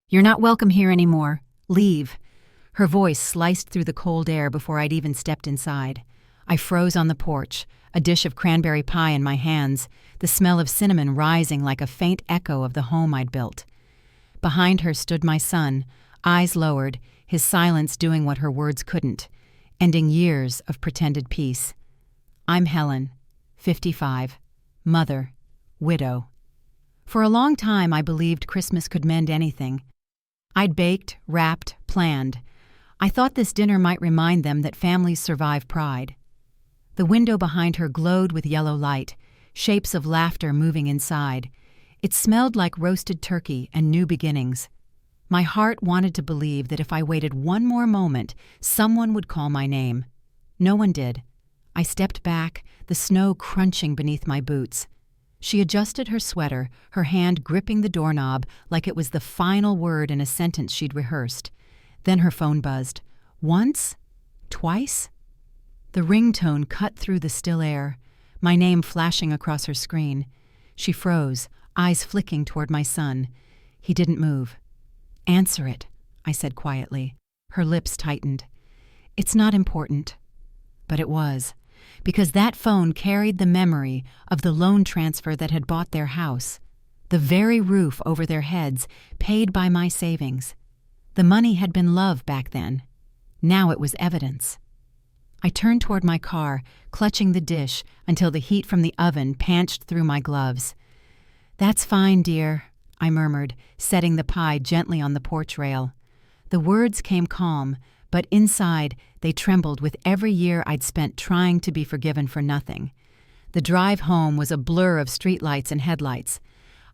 "You're not welcome here anymore. Leave." Her voice sliced through the cold air before I'd even stepped inside. I froze on the porch, a dish of cranberry pie in my hands, the smell of cinnamon rising like a faint echo of the home I'd built. Behind her stood my son, eyes lowered, his silence doing what her words couldn't, ending years of pretended peace. I'm Helen, 55, mother, widow. For a long time I believed Christmas could mend anything. I'd baked, wrapped, planned. I thought this dinner might remind them that families survive pride. The window behind her glowed with yellow light, shapes of laughter moving inside. It smelled like roasted turkey and new beginnings. My heart wanted to believe that if I waited one more moment, someone would call my name. No one did. I stepped back, the snow crunching beneath my boots. She adjusted her sweater, her hand gripping the doorknob like it was the final word in a sentence she'd rehearsed. Then her phone buzzed. Once? Twice? The ringtone cut through the still air, my name flashing across her screen. She froze, eyes flicking toward my son. He didn't move. "Answer it," I said quietly. Her lips tightened. "It's not important." But it was, because that phone carried the memory of the loan transfer that had bought their house, the very roof over their heads paid by my savings. The money had been love back then. Now it was evidence. I turned toward my car, clutching the dish until the heat from the oven panched through my gloves. "That's fine, dear," I murmured, setting the pie gently on the porch rail. The words came calm, but inside they trembled with every year I'd spent trying to be forgiven for nothing. The drive home was a blur of streetlights and headlights.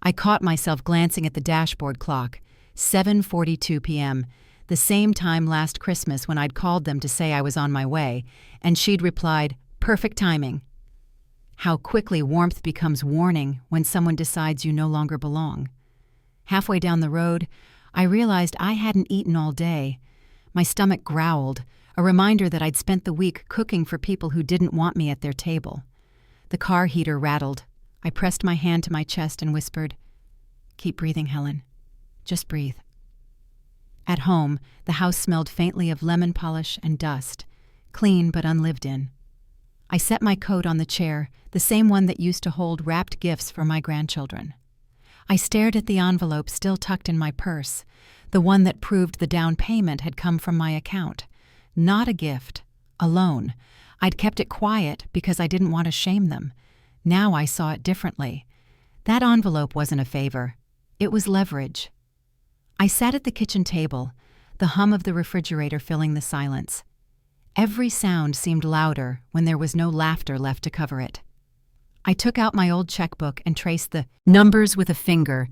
I caught myself glancing at the dashboard clock, 7:42 p.m., the same time last Christmas when I'd called them to say I was on my way, and she'd replied, "Perfect timing." How quickly warmth becomes warning when someone decides you no longer belong. Halfway down the road, I realized I hadn't eaten all day. My stomach growled, a reminder that I'd spent the week cooking for people who didn't want me at their table. The car heater rattled. I pressed my hand to my chest and whispered, "Keep breathing, Helen. Just breathe." At home, the house smelled faintly of lemon polish and dust, clean but unlived in. I set my coat on the chair, the same one that used to hold wrapped gifts for my grandchildren. I stared at the envelope still tucked in my purse, the one that proved the down payment had come from my account. Not a gift, a loan. I'd kept it quiet because I didn't want to shame them. Now I saw it differently. That envelope wasn't a favor. It was leverage. I sat at the kitchen table, the hum of the refrigerator filling the silence. Every sound seemed louder when there was no laughter left to cover it. I took out my old checkbook and traced the numbers with a finger,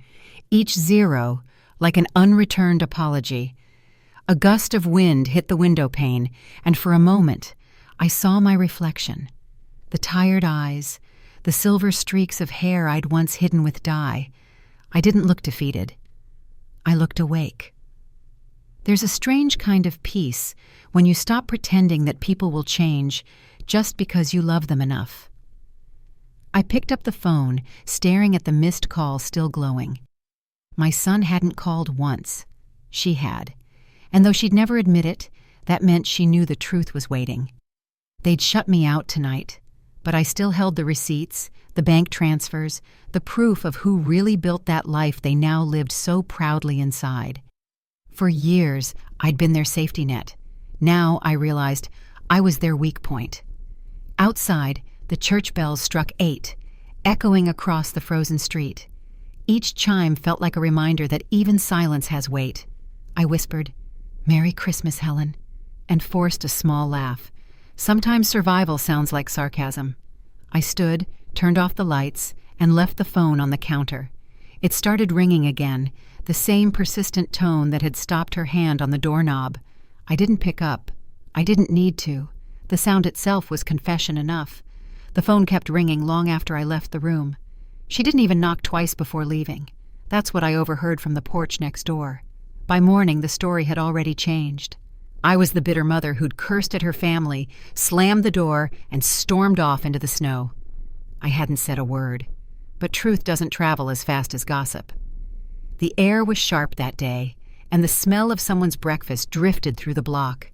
each zero like an unreturned apology. A gust of wind hit the window pane, and for a moment I saw my reflection. The tired eyes, the silver streaks of hair I'd once hidden with dye. I didn't look defeated. I looked awake. There's a strange kind of peace when you stop pretending that people will change just because you love them enough. I picked up the phone, staring at the missed call still glowing. My son hadn't called once. She had. And though she'd never admit it, that meant she knew the truth was waiting. They'd shut me out tonight, but I still held the receipts, the bank transfers, the proof of who really built that life they now lived so proudly inside. For years, I'd been their safety net. Now I realized I was their weak point. Outside, the church bells struck 8, echoing across the frozen street. Each chime felt like a reminder that even silence has weight. I whispered, "Merry Christmas, Helen," and forced a small laugh. Sometimes survival sounds like sarcasm. I stood, turned off the lights, and left the phone on the counter. It started ringing again, the same persistent tone that had stopped her hand on the doorknob. I didn't pick up. I didn't need to. The sound itself was confession enough. The phone kept ringing long after I left the room. She didn't even knock twice before leaving. That's what I overheard from the porch next door. By morning, the story had already changed. I was the bitter mother who'd cursed at her family, slammed the door, and stormed off into the snow. I hadn't said a word, but truth doesn't travel as fast as gossip. The air was sharp that day, and the smell of someone's breakfast drifted through the block.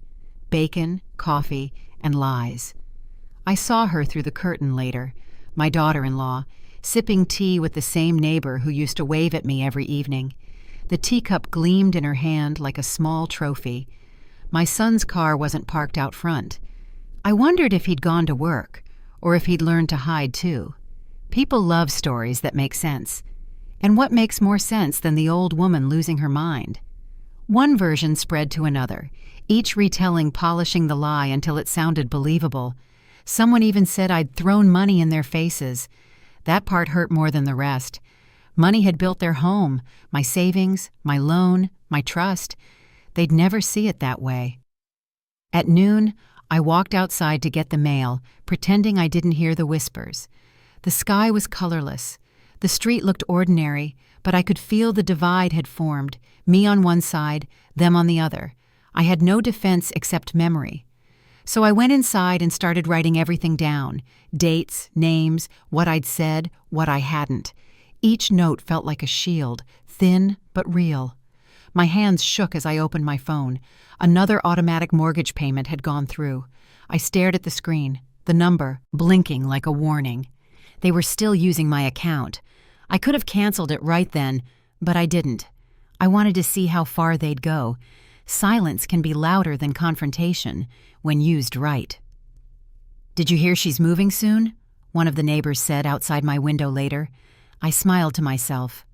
Bacon, coffee, and lies. I saw her through the curtain later, my daughter-in-law, sipping tea with the same neighbor who used to wave at me every evening. The teacup gleamed in her hand like a small trophy. My son's car wasn't parked out front. I wondered if he'd gone to work, or if he'd learned to hide too. People love stories that make sense. And what makes more sense than the old woman losing her mind? One version spread to another, each retelling polishing the lie until it sounded believable. Someone even said I'd thrown money in their faces. That part hurt more than the rest. Money had built their home, my savings, my loan, my trust. They'd never see it that way. At noon, I walked outside to get the mail, pretending I didn't hear the whispers. The sky was colorless. The street looked ordinary, but I could feel the divide had formed, me on one side, them on the other. I had no defense except memory. So I went inside and started writing everything down, dates, names, what I'd said, what I hadn't. Each note felt like a shield, thin but real. My hands shook as I opened my phone. Another automatic mortgage payment had gone through. I stared at the screen, the number blinking like a warning. They were still using my account. I could have canceled it right then, but I didn't. I wanted to see how far they'd go. Silence can be louder than confrontation when used right. "Did you hear she's moving soon?" one of the neighbors said outside my window later. I smiled to myself.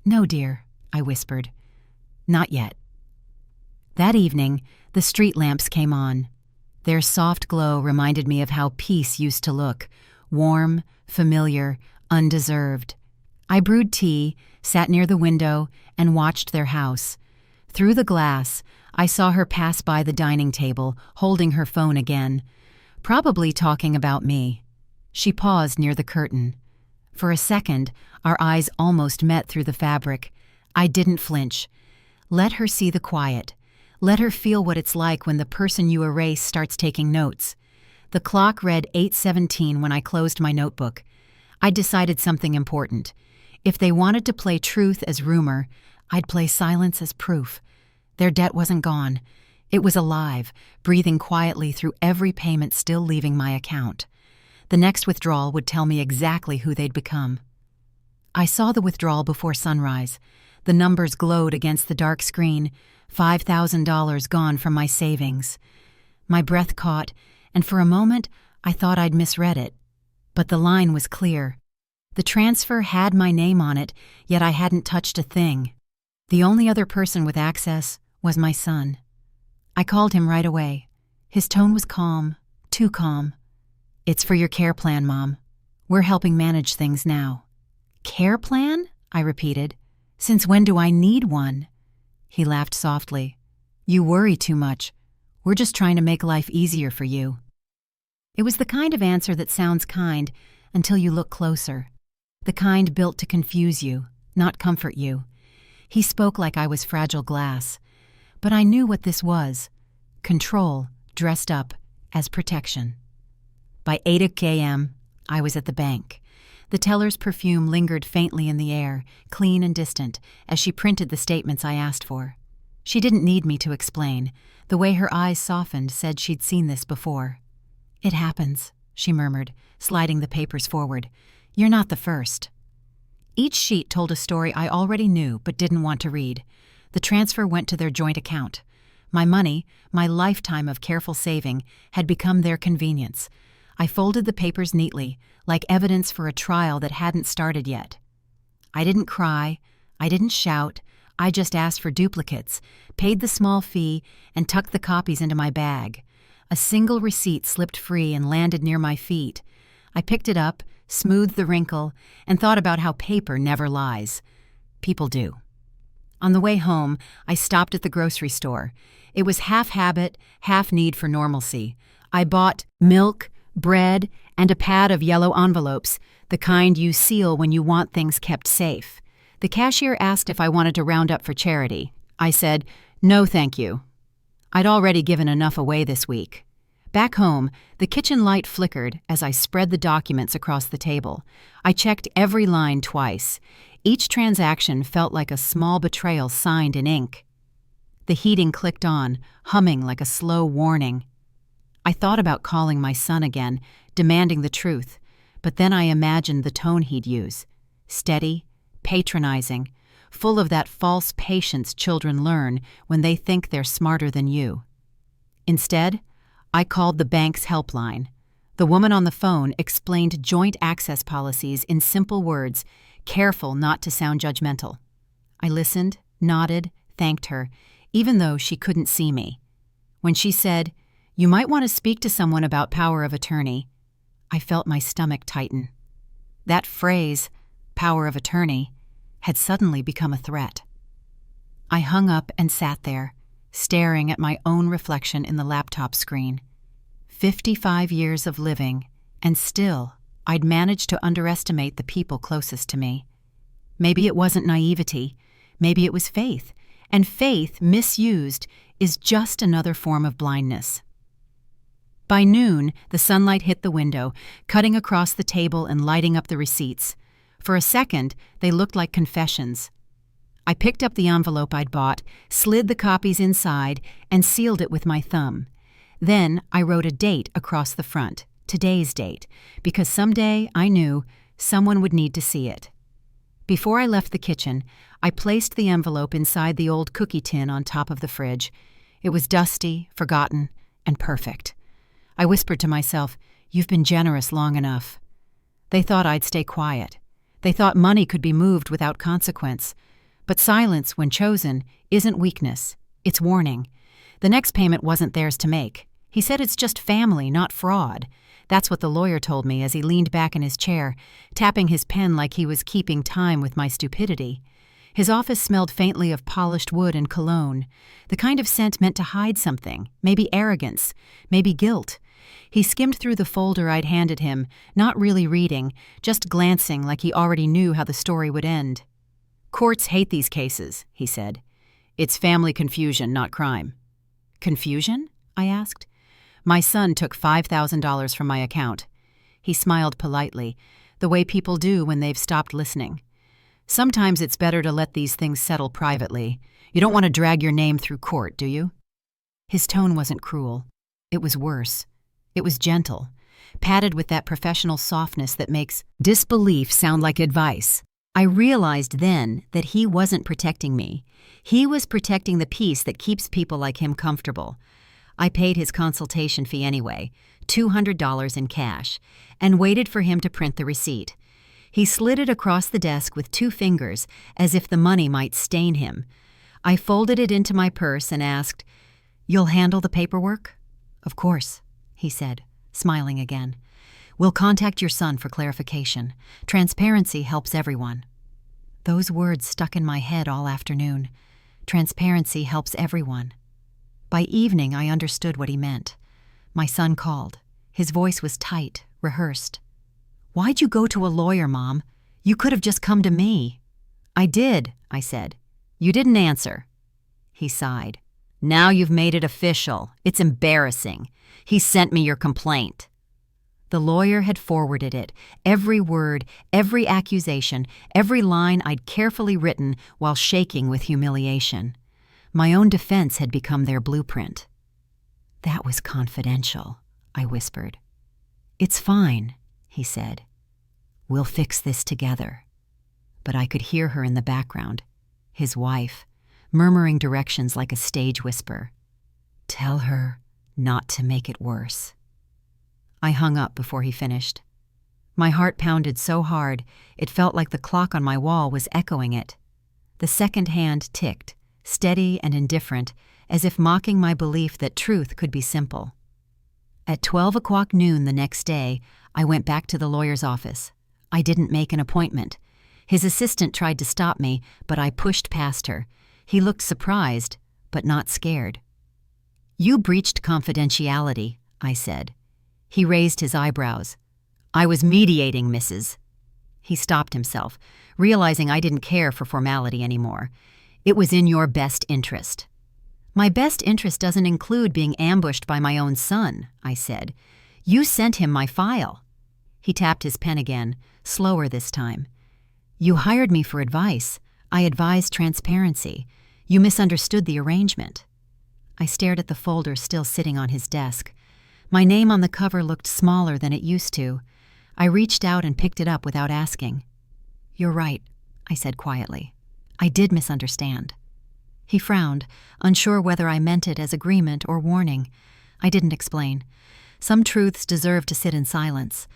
"No, dear," I whispered. "Not yet." That evening, the street lamps came on. Their soft glow reminded me of how peace used to look, warm, familiar, undeserved. I brewed tea, sat near the window, and watched their house. Through the glass, I saw her pass by the dining table, holding her phone again, probably talking about me. She paused near the curtain. For a second, our eyes almost met through the fabric. I didn't flinch. Let her see the quiet. Let her feel what it's like when the person you erase starts taking notes. The clock read 8:17 when I closed my notebook. I decided something important. If they wanted to play truth as rumor, I'd play silence as proof. Their debt wasn't gone. It was alive, breathing quietly through every payment still leaving my account. The next withdrawal would tell me exactly who they'd become. I saw the withdrawal before sunrise. The numbers glowed against the dark screen, $5,000 gone from my savings. My breath caught, and for a moment I thought I'd misread it. But the line was clear. The transfer had my name on it, yet I hadn't touched a thing. The only other person with access was my son. I called him right away. His tone was calm, too calm. "It's for your care plan, Mom. We're helping manage things now." "Care plan?" I repeated. "Since when do I need one?" He laughed softly. "You worry too much. We're just trying to make life easier for you." It was the kind of answer that sounds kind until you look closer. The kind built to confuse you, not comfort you. He spoke like I was fragile glass. But I knew what this was. Control, dressed up as protection. By 8 a.m., I was at the bank. The teller's perfume lingered faintly in the air, clean and distant, as she printed the statements I asked for. She didn't need me to explain. The way her eyes softened said she'd seen this before. "It happens," she murmured, sliding the papers forward. "You're not the first." Each sheet told a story I already knew but didn't want to read. The transfer went to their joint account. My money, my lifetime of careful saving, had become their convenience. I folded the papers neatly, like evidence for a trial that hadn't started yet. I didn't cry. I didn't shout. I just asked for duplicates, paid the small fee, and tucked the copies into my bag. A single receipt slipped free and landed near my feet. I picked it up, smoothed the wrinkle, and thought about how paper never lies. People do. On the way home, I stopped at the grocery store. It was half habit, half need for normalcy. I bought milk, bread, and a pad of yellow envelopes, the kind you seal when you want things kept safe. The cashier asked if I wanted to round up for charity. I said, "No, thank you." I'd already given enough away this week. Back home, the kitchen light flickered as I spread the documents across the table. I checked every line twice. Each transaction felt like a small betrayal signed in ink. The heating clicked on, humming like a slow warning. I thought about calling my son again, demanding the truth, but then I imagined the tone he'd use. Steady, patronizing, full of that false patience children learn when they think they're smarter than you. Instead, I called the bank's helpline. The woman on the phone explained joint access policies in simple words, careful not to sound judgmental. I listened, nodded, thanked her, even though she couldn't see me. When she said, "You might want to speak to someone about power of attorney," I felt my stomach tighten. That phrase, power of attorney, had suddenly become a threat. I hung up and sat there, staring at my own reflection in the laptop screen. 55 years of living, and still I'd managed to underestimate the people closest to me. Maybe it wasn't naivety, maybe it was faith, and faith, misused, is just another form of blindness. By noon, the sunlight hit the window, cutting across the table and lighting up the receipts. For a second, they looked like confessions. I picked up the envelope I'd bought, slid the copies inside, and sealed it with my thumb. Then I wrote a date across the front, today's date, because someday, I knew, someone would need to see it. Before I left the kitchen, I placed the envelope inside the old cookie tin on top of the fridge. It was dusty, forgotten, and perfect. I whispered to myself, "You've been generous long enough." They thought I'd stay quiet. They thought money could be moved without consequence. But silence, when chosen, isn't weakness. It's warning. The next payment wasn't theirs to make. He said it's just family, not fraud. That's what the lawyer told me as he leaned back in his chair, tapping his pen like he was keeping time with my stupidity. His office smelled faintly of polished wood and cologne, the kind of scent meant to hide something, maybe arrogance, maybe guilt. He skimmed through the folder I'd handed him, not really reading, just glancing like he already knew how the story would end. "Courts hate these cases," he said. "It's family confusion, not crime." "Confusion?" I asked. "My son took $5,000 from my account." He smiled politely, the way people do when they've stopped listening. "Sometimes it's better to let these things settle privately. You don't want to drag your name through court, do you?" His tone wasn't cruel. It was worse. It was gentle, padded with that professional softness that makes disbelief sound like advice. I realized then that he wasn't protecting me. He was protecting the peace that keeps people like him comfortable. I paid his consultation fee anyway, $200 in cash, and waited for him to print the receipt. He slid it across the desk with 2 fingers, as if the money might stain him. I folded it into my purse and asked, "You'll handle the paperwork?" "Of course," he said, smiling again. "We'll contact your son for clarification. Transparency helps everyone." Those words stuck in my head all afternoon. Transparency helps everyone. By evening, I understood what he meant. My son called. His voice was tight, rehearsed. "Why'd you go to a lawyer, Mom? You could have just come to me." "I did," I said. "You didn't answer." He sighed. "Now you've made it official. It's embarrassing. He sent me your complaint." The lawyer had forwarded it, every word, every accusation, every line I'd carefully written while shaking with humiliation. My own defense had become their blueprint. "That was confidential," I whispered. "It's fine," he said. "We'll fix this together." But I could hear her in the background, his wife, murmuring directions like a stage whisper. "Tell her not to make it worse." I hung up before he finished. My heart pounded so hard, it felt like the clock on my wall was echoing it. The second hand ticked, steady and indifferent, as if mocking my belief that truth could be simple. At 12 o'clock noon the next day, I went back to the lawyer's office. I didn't make an appointment. His assistant tried to stop me, but I pushed past her. He looked surprised, but not scared. "You breached confidentiality," I said. He raised his eyebrows. "I was mediating, Mrs." He stopped himself, realizing I didn't care for formality anymore. "It was in your best interest." "My best interest doesn't include being ambushed by my own son," I said. "You sent him my file." He tapped his pen again, slower this time. "You hired me for advice. I advised transparency. You misunderstood the arrangement." I stared at the folder still sitting on his desk. My name on the cover looked smaller than it used to. I reached out and picked it up without asking. "You're right," I said quietly. "I did misunderstand." He frowned, unsure whether I meant it as agreement or warning. I didn't explain. Some truths deserve to sit in silence.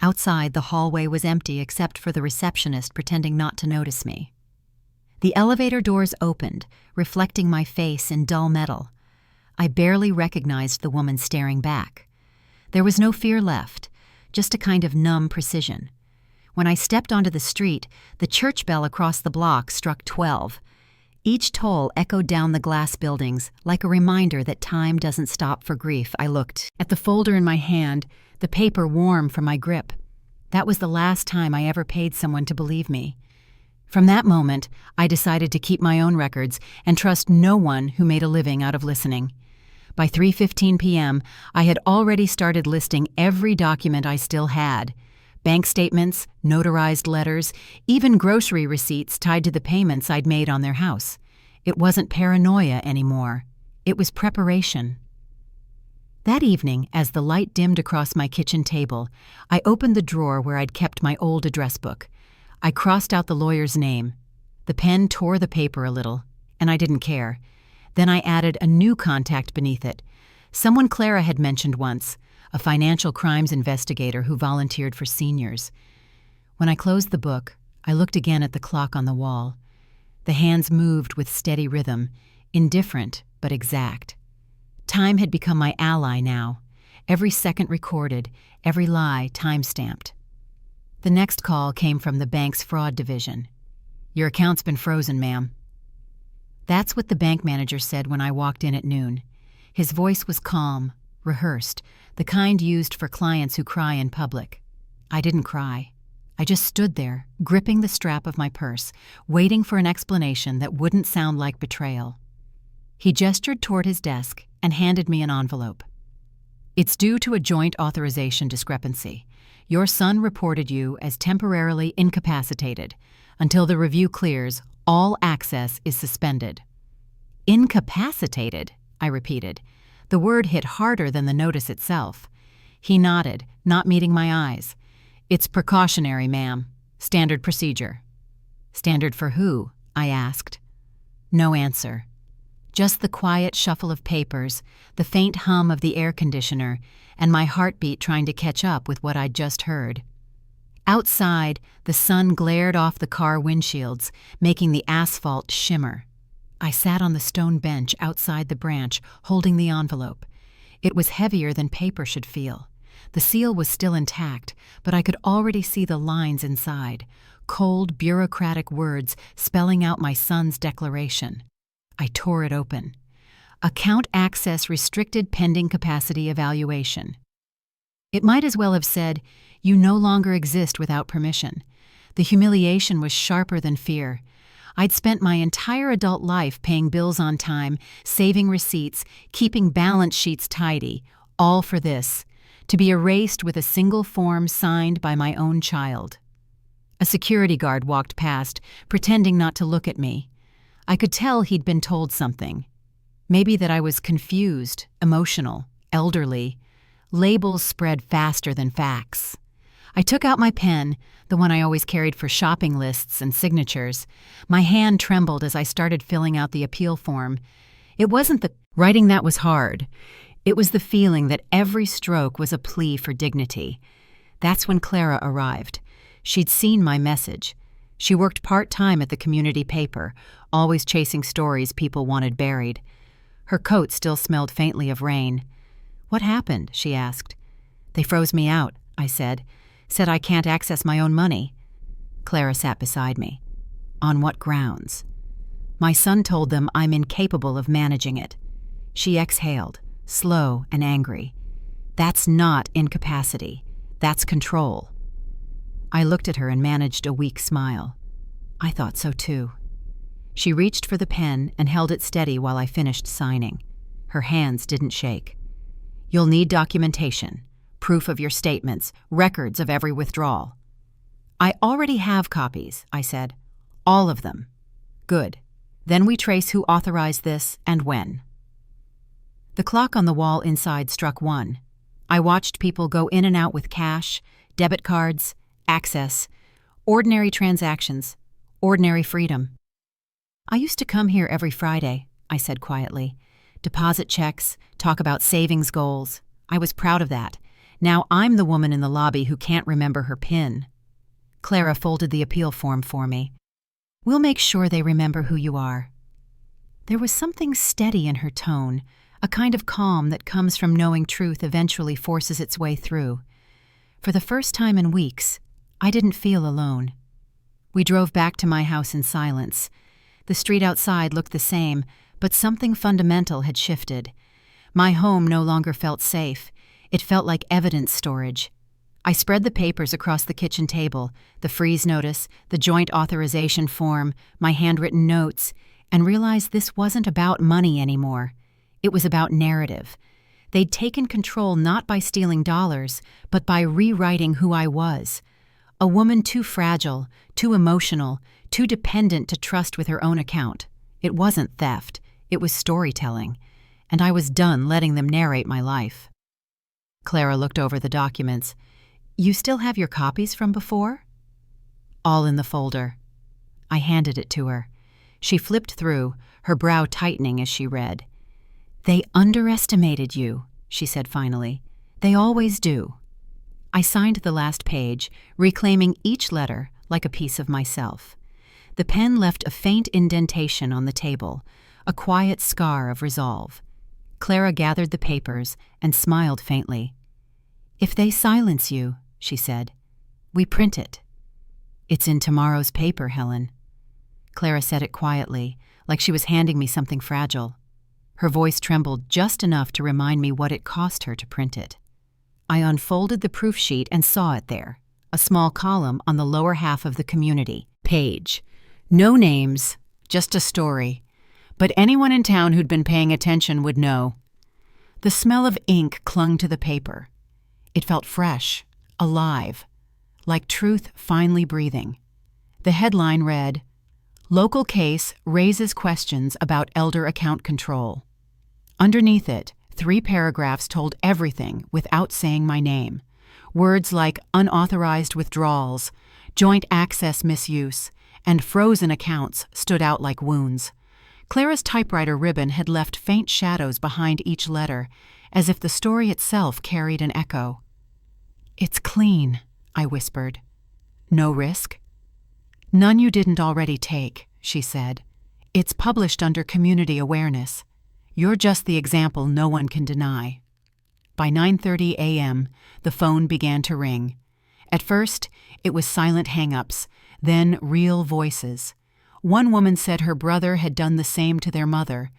Outside, the hallway was empty except for the receptionist pretending not to notice me. The elevator doors opened, reflecting my face in dull metal. I barely recognized the woman staring back. There was no fear left, just a kind of numb precision. When I stepped onto the street, the church bell across the block struck 12. Each toll echoed down the glass buildings, like a reminder that time doesn't stop for grief. I looked at the folder in my hand, the paper warm from my grip. That was the last time I ever paid someone to believe me. From that moment, I decided to keep my own records and trust no one who made a living out of listening. By 3:15 p.m., I had already started listing every document I still had. Bank statements, notarized letters, even grocery receipts tied to the payments I'd made on their house. It wasn't paranoia anymore. It was preparation. That evening, as the light dimmed across my kitchen table, I opened the drawer where I'd kept my old address book. I crossed out the lawyer's name. The pen tore the paper a little, and I didn't care. Then I added a new contact beneath it. Someone Clara had mentioned once, a financial crimes investigator who volunteered for seniors. When I closed the book, I looked again at the clock on the wall. The hands moved with steady rhythm, indifferent but exact. Time had become my ally now, every second recorded, every lie time-stamped. The next call came from the bank's fraud division. "Your account's been frozen, ma'am." That's what the bank manager said when I walked in at noon. His voice was calm, rehearsed, the kind used for clients who cry in public. I didn't cry. I just stood there, gripping the strap of my purse, waiting for an explanation that wouldn't sound like betrayal. He gestured toward his desk and handed me an envelope. "It's due to a joint authorization discrepancy. Your son reported you as temporarily incapacitated. Until the review clears, all access is suspended." "Incapacitated," I repeated. The word hit harder than the notice itself. He nodded, not meeting my eyes. "It's precautionary, ma'am. Standard procedure." "Standard for who?" I asked. No answer. Just the quiet shuffle of papers, the faint hum of the air conditioner, and my heartbeat trying to catch up with what I'd just heard. Outside, the sun glared off the car windshields, making the asphalt shimmer. I sat on the stone bench outside the branch, holding the envelope. It was heavier than paper should feel. The seal was still intact, but I could already see the lines inside, cold, bureaucratic words spelling out my son's declaration. I tore it open. "Account access restricted pending capacity evaluation." It might as well have said, "You no longer exist without permission." The humiliation was sharper than fear. I'd spent my entire adult life paying bills on time, saving receipts, keeping balance sheets tidy, all for this, to be erased with a single form signed by my own child. A security guard walked past, pretending not to look at me. I could tell he'd been told something. Maybe that I was confused, emotional, elderly. Labels spread faster than facts. I took out my pen, the one I always carried for shopping lists and signatures. My hand trembled as I started filling out the appeal form. It wasn't the writing that was hard. It was the feeling that every stroke was a plea for dignity. That's when Clara arrived. She'd seen my message. She worked part-time at the community paper, always chasing stories people wanted buried. Her coat still smelled faintly of rain. "What happened?" she asked. "They froze me out," I said. "Said I can't access my own money." Clara sat beside me. "On what grounds?" "My son told them I'm incapable of managing it." She exhaled, slow and angry. "That's not incapacity. That's control." I looked at her and managed a weak smile. I thought so too. She reached for the pen and held it steady while I finished signing. Her hands didn't shake. "You'll need documentation, proof of your statements, records of every withdrawal." "I already have copies," I said. "All of them." "Good. Then we trace who authorized this and when. The clock on the wall inside struck 1. I watched people go in and out with cash, debit cards, access, ordinary transactions, ordinary freedom. I used to come here every Friday, I said quietly. Deposit checks, talk about savings goals. I was proud of that. Now I'm the woman in the lobby who can't remember her PIN. Clara folded the appeal form for me. We'll make sure they remember who you are. There was something steady in her tone, a kind of calm that comes from knowing truth eventually forces its way through. For the first time in weeks, I didn't feel alone. We drove back to my house in silence. The street outside looked the same, but something fundamental had shifted. My home no longer felt safe. It felt like evidence storage. I spread the papers across the kitchen table, the freeze notice, the joint authorization form, my handwritten notes, and realized this wasn't about money anymore. It was about narrative. They'd taken control not by stealing dollars, but by rewriting who I was. A woman too fragile, too emotional, too dependent to trust with her own account. It wasn't theft. It was storytelling. And I was done letting them narrate my life. Clara looked over the documents. You still have your copies from before? All in the folder. I handed it to her. She flipped through, her brow tightening as she read. They underestimated you, she said finally. They always do. I signed the last page, reclaiming each letter like a piece of myself. The pen left a faint indentation on the table, a quiet scar of resolve. Clara gathered the papers and smiled faintly. If they silence you, she said, we print it. It's in tomorrow's paper, Helen. Clara said it quietly, like she was handing me something fragile. Her voice trembled just enough to remind me what it cost her to print it. I unfolded the proof sheet and saw it there, a small column on the lower half of the community page. No names, just a story. But anyone in town who'd been paying attention would know. The smell of ink clung to the paper. It felt fresh, alive, like truth finally breathing. The headline read, Local case raises questions about elder account control. Underneath it, 3 paragraphs told everything without saying my name. Words like unauthorized withdrawals, joint access misuse, and frozen accounts stood out like wounds. Clara's typewriter ribbon had left faint shadows behind each letter, as if the story itself carried an echo. It's clean, I whispered. No risk? None you didn't already take, she said. It's published under community awareness. You're just the example no one can deny. By 9:30 a.m., the phone began to ring. At first, it was silent hang-ups, then real voices. One woman said her brother had done the same to their mother.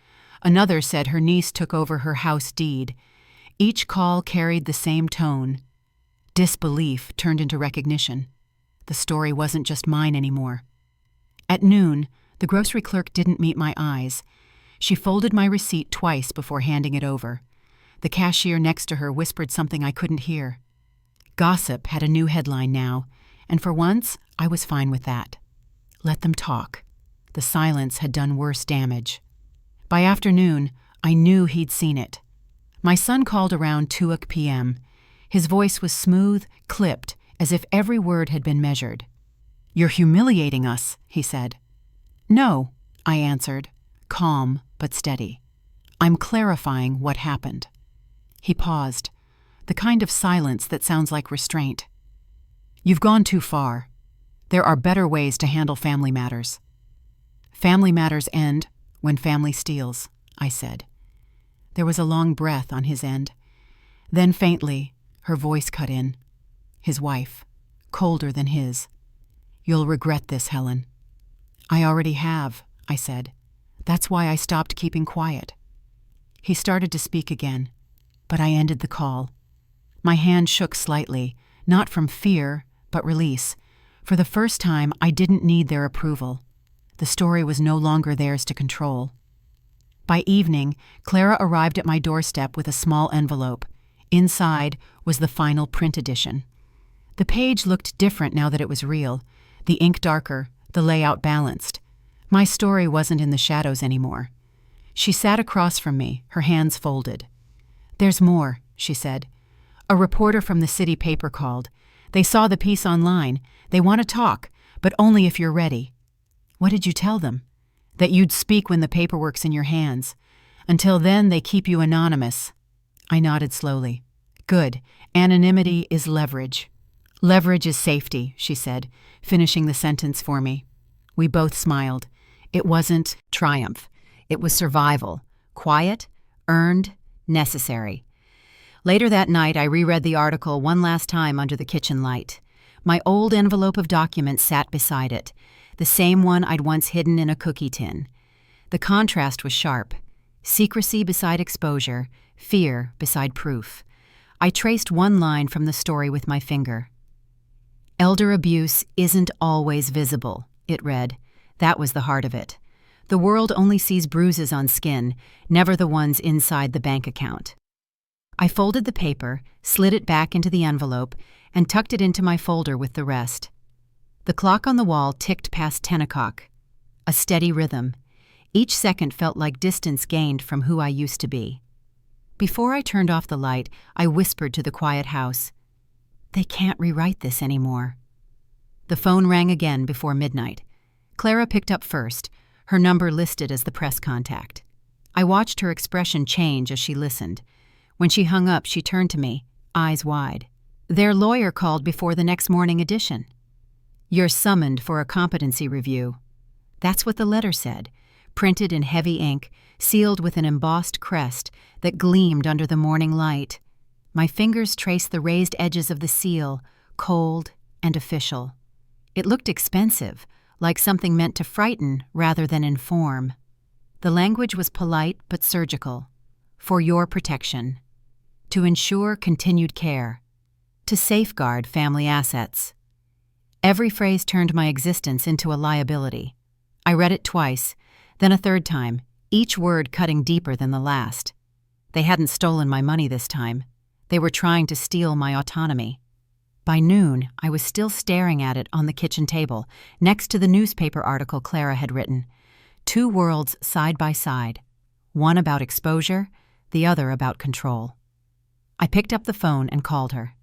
Another said her niece took over her house deed. Each call carried the same tone. Disbelief turned into recognition. The story wasn't just mine anymore. At noon, the grocery clerk didn't meet my eyes. She folded my receipt twice before handing it over. The cashier next to her whispered something I couldn't hear. Gossip had a new headline now, and for once, I was fine with that. Let them talk. The silence had done worse damage. By afternoon, I knew he'd seen it. My son called around 2 p.m. His voice was smooth, clipped, as if every word had been measured. You're humiliating us, he said. No, I answered, calm but steady. I'm clarifying what happened. He paused, the kind of silence that sounds like restraint. You've gone too far. There are better ways to handle family matters. Family matters end when family steals, I said. There was a long breath on his end. Then faintly, her voice cut in. His wife, colder than his. You'll regret this, Helen. I already have, I said. That's why I stopped keeping quiet. He started to speak again, but I ended the call. My hand shook slightly, not from fear, but release. For the first time, I didn't need their approval. The story was no longer theirs to control. By evening, Clara arrived at my doorstep with a small envelope. Inside was the final print edition. The page looked different now that it was real, the ink darker, the layout balanced. My story wasn't in the shadows anymore. She sat across from me, her hands folded. "There's more," she said. "A reporter from the city paper called. They saw the piece online. They want to talk, but only if you're ready." "What did you tell them?" "That you'd speak when the paperwork's in your hands. Until then, they keep you anonymous." I nodded slowly. "Good. Anonymity is leverage." "Leverage is safety," she said, finishing the sentence for me. We both smiled. It wasn't triumph. It was survival. Quiet, earned, necessary. Later that night, I reread the article one last time under the kitchen light. My old envelope of documents sat beside it, the same one I'd once hidden in a cookie tin. The contrast was sharp. Secrecy beside exposure, fear beside proof. I traced one line from the story with my finger. "Elder abuse isn't always visible," it read. That was the heart of it. The world only sees bruises on skin, never the ones inside the bank account. I folded the paper, slid it back into the envelope, and tucked it into my folder with the rest. The clock on the wall ticked past 10 o'clock. A steady rhythm. Each second felt like distance gained from who I used to be. Before I turned off the light, I whispered to the quiet house, "They can't rewrite this anymore." The phone rang again before midnight. Clara picked up first, her number listed as the press contact. I watched her expression change as she listened. When she hung up, she turned to me, eyes wide. "Their lawyer called before the next morning edition. You're summoned for a competency review." That's what the letter said, printed in heavy ink, sealed with an embossed crest that gleamed under the morning light. My fingers traced the raised edges of the seal, cold and official. It looked expensive, like something meant to frighten rather than inform. The language was polite but surgical. "For your protection. To ensure continued care. To safeguard family assets." Every phrase turned my existence into a liability. I read it twice, then a third time, each word cutting deeper than the last. They hadn't stolen my money this time. They were trying to steal my autonomy. By noon, I was still staring at it on the kitchen table, next to the newspaper article Clara had written. 2 worlds side by side, one about exposure, the other about control. I picked up the phone and called her.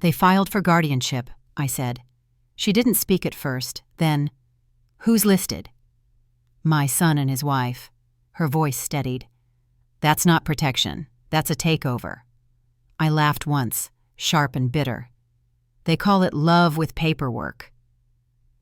"They filed for guardianship," I said. She didn't speak at first, then, "Who's listed?" "My son and his wife." Her voice steadied. "That's not protection. That's a takeover." I laughed once, sharp and bitter. "They call it love with paperwork."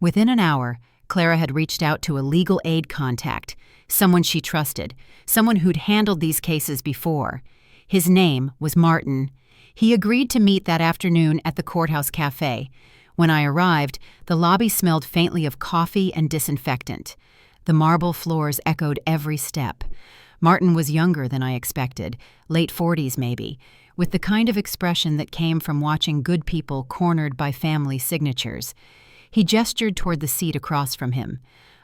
Within an hour, Clara had reached out to a legal aid contact, someone she trusted, someone who'd handled these cases before. His name was Martin. He agreed to meet that afternoon at the courthouse cafe. When I arrived, the lobby smelled faintly of coffee and disinfectant. The marble floors echoed every step. Martin was younger than I expected, late 40s maybe, with the kind of expression that came from watching good people cornered by family signatures. He gestured toward the seat across from him.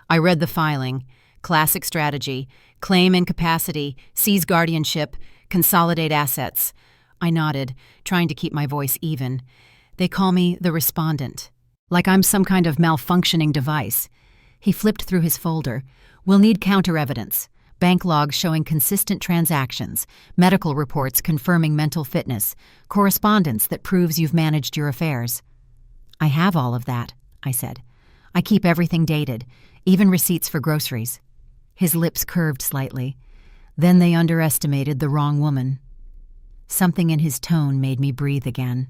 I read the filing. Classic strategy. Claim incapacity, seize guardianship, consolidate assets. I nodded, trying to keep my voice even. They call me the respondent, like I'm some kind of malfunctioning device. He flipped through his folder. "We'll need counter-evidence. Bank logs showing consistent transactions, medical reports confirming mental fitness, correspondence that proves you've managed your affairs." "I have all of that," I said. "I keep everything dated, even receipts for groceries." His lips curved slightly. "Then they underestimated the wrong woman." Something in his tone made me breathe again.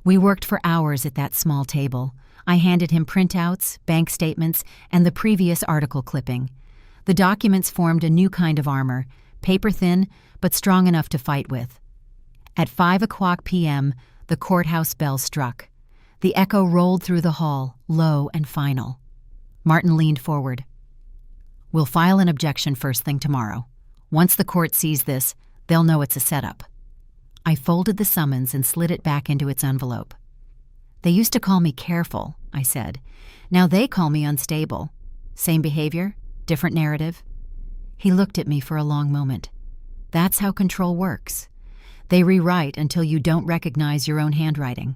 We worked for hours at that small table. I handed him printouts, bank statements, and the previous article clipping. The documents formed a new kind of armor, paper-thin, but strong enough to fight with. At 5 p.m., the courthouse bell struck. The echo rolled through the hall, low and final. Martin leaned forward. "We'll file an objection first thing tomorrow. Once the court sees this, they'll know it's a setup." I folded the summons and slid it back into its envelope. "They used to call me careful," I said. "Now they call me unstable. Same behavior? Different narrative?" He looked at me for a long moment. "That's how control works. They rewrite until you don't recognize your own handwriting."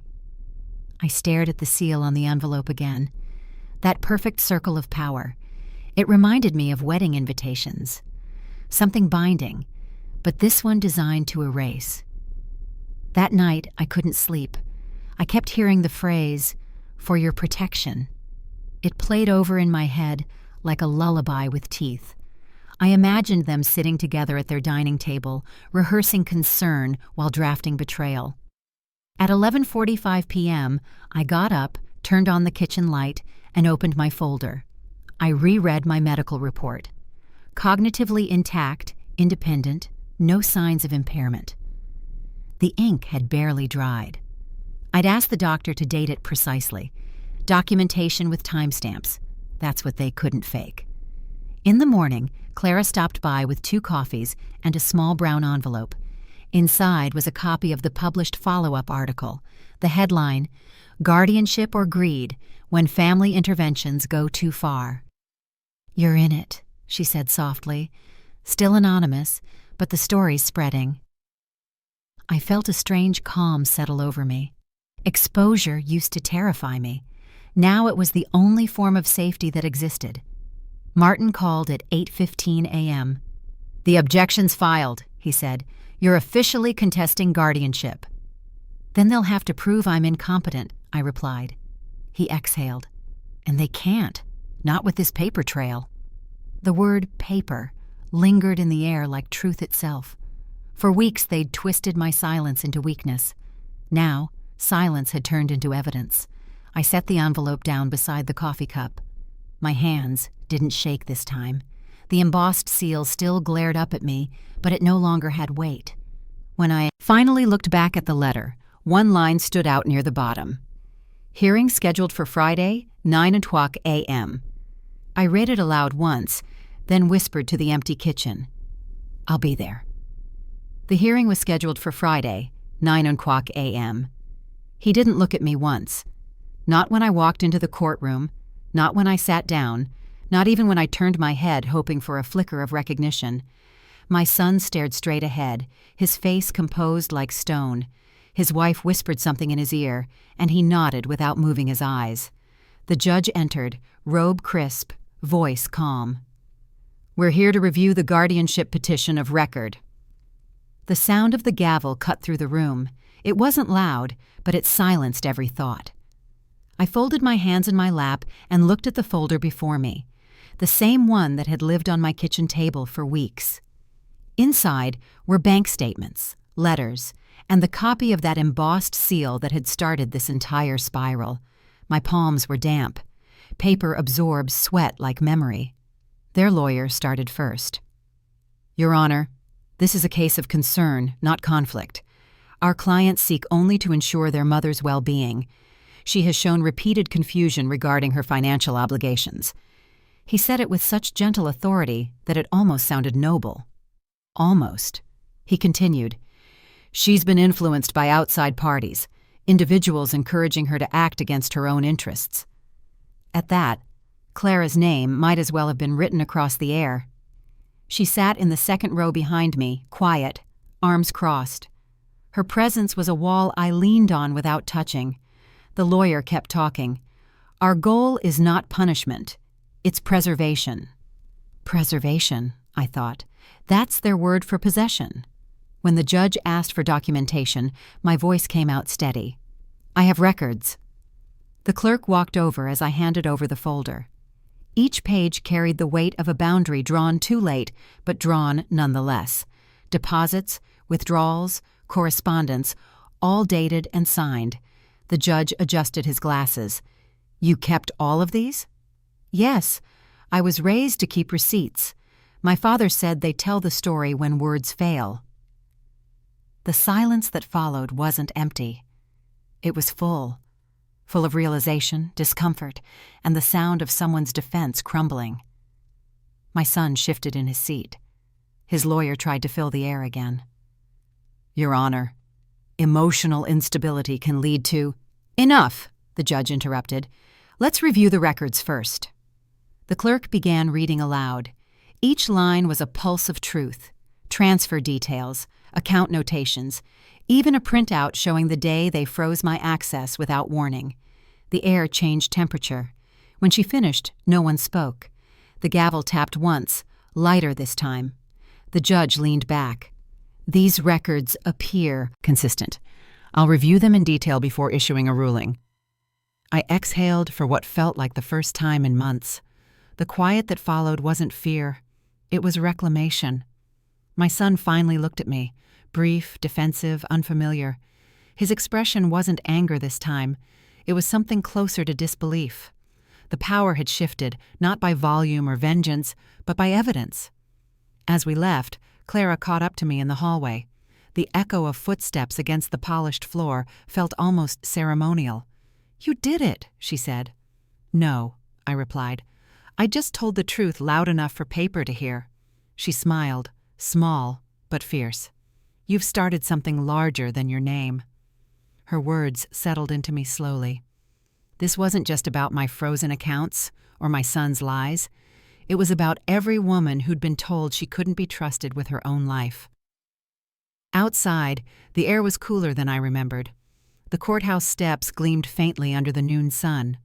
I stared at the seal on the envelope again. That perfect circle of power. It reminded me of wedding invitations. Something binding, but this one designed to erase. That night, I couldn't sleep. I kept hearing the phrase, "for your protection." It played over in my head like a lullaby with teeth. I imagined them sitting together at their dining table, rehearsing concern while drafting betrayal. At 11:45 p.m., I got up, turned on the kitchen light, and opened my folder. I reread my medical report. Cognitively intact, independent, no signs of impairment. The ink had barely dried. I'd asked the doctor to date it precisely. Documentation with timestamps. That's what they couldn't fake. In the morning, Clara stopped by with 2 coffees and a small brown envelope. Inside was a copy of the published follow-up article. The headline, "Guardianship or Greed When Family Interventions Go Too Far." "You're in it," she said softly. Still anonymous, but the story's spreading. I felt a strange calm settle over me. Exposure used to terrify me. Now it was the only form of safety that existed. Martin called at 8:15 a.m. "The objection's filed," he said. "You're officially contesting guardianship." "Then they'll have to prove I'm incompetent," I replied. He exhaled. "And they can't. Not with this paper trail." The word paper lingered in the air like truth itself. For weeks they'd twisted my silence into weakness. Now, silence had turned into evidence. I set the envelope down beside the coffee cup. My hands didn't shake this time. The embossed seal still glared up at me, but it no longer had weight. When I finally looked back at the letter, one line stood out near the bottom. "Hearing scheduled for Friday, 9:00 a.m. I read it aloud once, then whispered to the empty kitchen. "I'll be there." The hearing was scheduled for Friday, 9:00 a.m. He didn't look at me once. Not when I walked into the courtroom, not when I sat down, not even when I turned my head hoping for a flicker of recognition. My son stared straight ahead, his face composed like stone. His wife whispered something in his ear, and he nodded without moving his eyes. The judge entered, robe crisp, voice calm. "We're here to review the guardianship petition of record." The sound of the gavel cut through the room. It wasn't loud, but it silenced every thought. I folded my hands in my lap and looked at the folder before me, the same one that had lived on my kitchen table for weeks. Inside were bank statements, letters, and the copy of that embossed seal that had started this entire spiral. My palms were damp. Paper absorbs sweat like memory. Their lawyer started first. "Your Honor, this is a case of concern, not conflict. Our clients seek only to ensure their mother's well-being. She has shown repeated confusion regarding her financial obligations." He said it with such gentle authority that it almost sounded noble. Almost. He continued, "She's been influenced by outside parties, individuals encouraging her to act against her own interests." At that, Clara's name might as well have been written across the air. She sat in the second row behind me, quiet, arms crossed. Her presence was a wall I leaned on without touching. The lawyer kept talking. "Our goal is not punishment. It's preservation." Preservation, I thought. That's their word for possession. When the judge asked for documentation, my voice came out steady. "I have records." The clerk walked over as I handed over the folder. Each page carried the weight of a boundary drawn too late, but drawn nonetheless. Deposits, withdrawals, correspondence, all dated and signed. The judge adjusted his glasses. "You kept all of these?" "Yes. I was raised to keep receipts. My father said they tell the story when words fail." The silence that followed wasn't empty. It was full of realization, discomfort, and the sound of someone's defense crumbling. My son shifted in his seat. His lawyer tried to fill the air again. "Your Honor, emotional instability can lead to—" "Enough," the judge interrupted. "Let's review the records first." The clerk began reading aloud. Each line was a pulse of truth. Transfer details, account notations, even a printout showing the day they froze my access without warning. The air changed temperature. When she finished, no one spoke. The gavel tapped once, lighter this time. The judge leaned back. "These records appear consistent. I'll review them in detail before issuing a ruling." I exhaled for what felt like the first time in months. The quiet that followed wasn't fear. It was reclamation. My son finally looked at me, brief, defensive, unfamiliar. His expression wasn't anger this time. It was something closer to disbelief. The power had shifted, not by volume or vengeance, but by evidence. As we left, Clara caught up to me in the hallway. The echo of footsteps against the polished floor felt almost ceremonial. "You did it," she said. "No," I replied. "I just told the truth loud enough for paper to hear." She smiled, small but fierce. "You've started something larger than your name." Her words settled into me slowly. This wasn't just about my frozen accounts or my son's lies. It was about every woman who'd been told she couldn't be trusted with her own life. Outside, the air was cooler than I remembered. The courthouse steps gleamed faintly under the noon sun.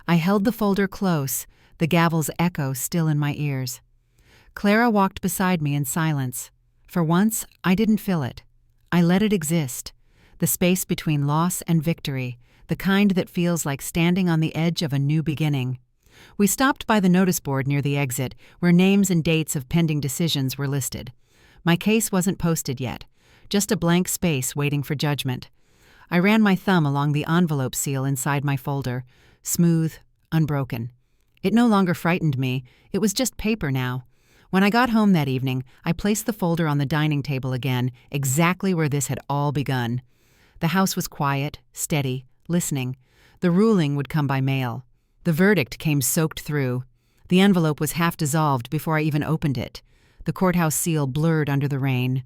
I held the folder close, the gavel's echo still in my ears. Clara walked beside me in silence. For once, I didn't fill it. I let it exist. The space between loss and victory, the kind that feels like standing on the edge of a new beginning. We stopped by the notice board near the exit, where names and dates of pending decisions were listed. My case wasn't posted yet, just a blank space waiting for judgment. I ran my thumb along the envelope seal inside my folder, smooth, unbroken. It no longer frightened me, it was just paper now. When I got home that evening, I placed the folder on the dining table again, exactly where this had all begun. The house was quiet, steady, listening. The ruling would come by mail. The verdict came soaked through. The envelope was half dissolved before I even opened it. The courthouse seal blurred under the rain.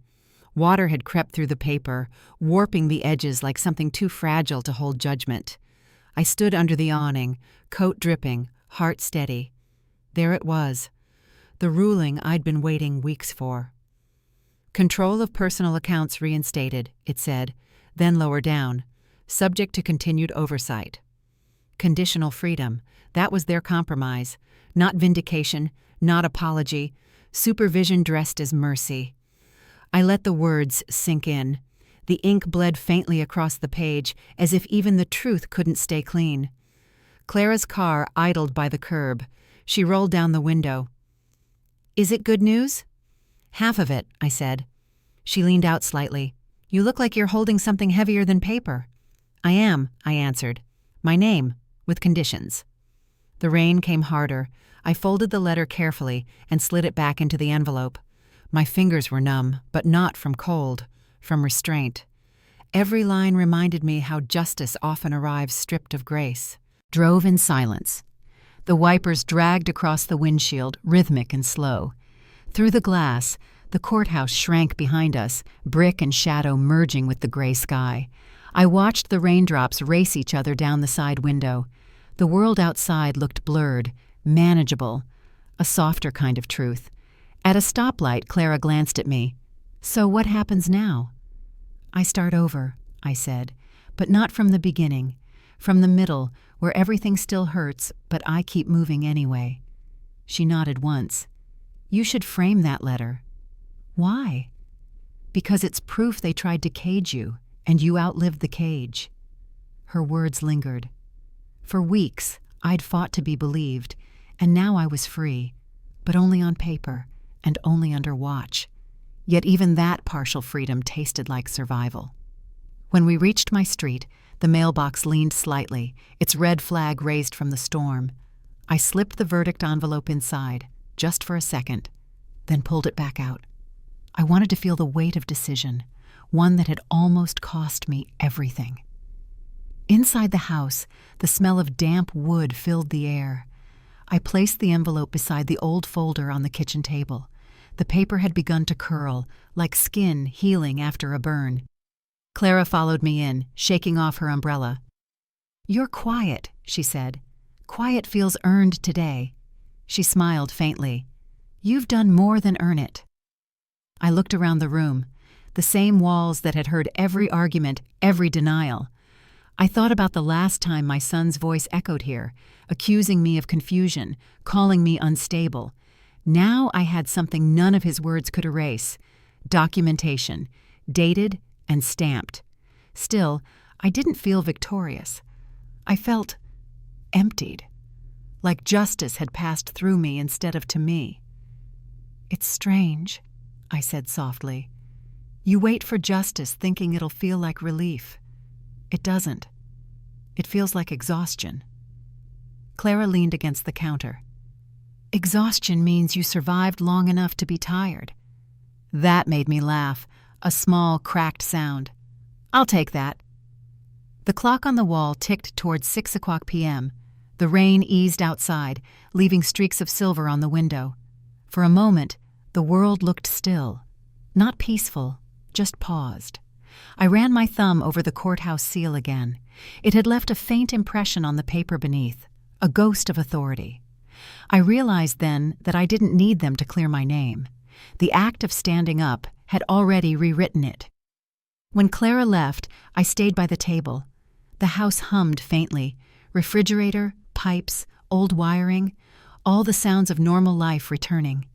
Water had crept through the paper, warping the edges like something too fragile to hold judgment. I stood under the awning, coat dripping, heart steady. There it was, the ruling I'd been waiting weeks for. "Control of personal accounts reinstated," it said, then lower down, "subject to continued oversight." Conditional freedom, that was their compromise. Not vindication, not apology, supervision dressed as mercy. I let the words sink in. The ink bled faintly across the page, as if even the truth couldn't stay clean. Clara's car idled by the curb. She rolled down the window. "Is it good news?" "Half of it," I said. She leaned out slightly. "You look like you're holding something heavier than paper." "I am," I answered. "My name, with conditions." The rain came harder. I folded the letter carefully and slid it back into the envelope. My fingers were numb, but not from cold, from restraint. Every line reminded me how justice often arrives stripped of grace. Drove in silence. The wipers dragged across the windshield, rhythmic and slow. Through the glass, the courthouse shrank behind us, brick and shadow merging with the gray sky. I watched the raindrops race each other down the side window. The world outside looked blurred, manageable, a softer kind of truth. At a stoplight, Clara glanced at me. "So what happens now?" "I start over," I said, "but not from the beginning. From the middle, where everything still hurts, but I keep moving anyway." She nodded once. "You should frame that letter." "Why?" "Because it's proof they tried to cage you, and you outlived the cage." Her words lingered. For weeks, I'd fought to be believed, and now I was free, but only on paper. And only under watch. Yet even that partial freedom tasted like survival. When we reached my street, the mailbox leaned slightly, its red flag raised from the storm. I slipped the verdict envelope inside, just for a second, then pulled it back out. I wanted to feel the weight of decision, one that had almost cost me everything. Inside the house, the smell of damp wood filled the air. I placed the envelope beside the old folder on the kitchen table. The paper had begun to curl, like skin healing after a burn. Clara followed me in, shaking off her umbrella. "You're quiet," she said. "Quiet feels earned today." She smiled faintly. "You've done more than earn it." I looked around the room, the same walls that had heard every argument, every denial. I thought about the last time my son's voice echoed here, accusing me of confusion, calling me unstable. Now I had something none of his words could erase. Documentation, dated and stamped. Still, I didn't feel victorious. I felt emptied, like justice had passed through me instead of to me. "It's strange," I said softly. "You wait for justice thinking it'll feel like relief. It doesn't. It feels like exhaustion." Clara leaned against the counter. "Exhaustion means you survived long enough to be tired." That made me laugh, a small, cracked sound. "I'll take that." The clock on the wall ticked towards 6 p.m. The rain eased outside, leaving streaks of silver on the window. For a moment, the world looked still. Not peaceful, just paused. I ran my thumb over the courthouse seal again. It had left a faint impression on the paper beneath, a ghost of authority. I realized then that I didn't need them to clear my name. The act of standing up had already rewritten it. When Clara left, I stayed by the table. The house hummed faintly. Refrigerator, pipes, old wiring, all the sounds of normal life returning.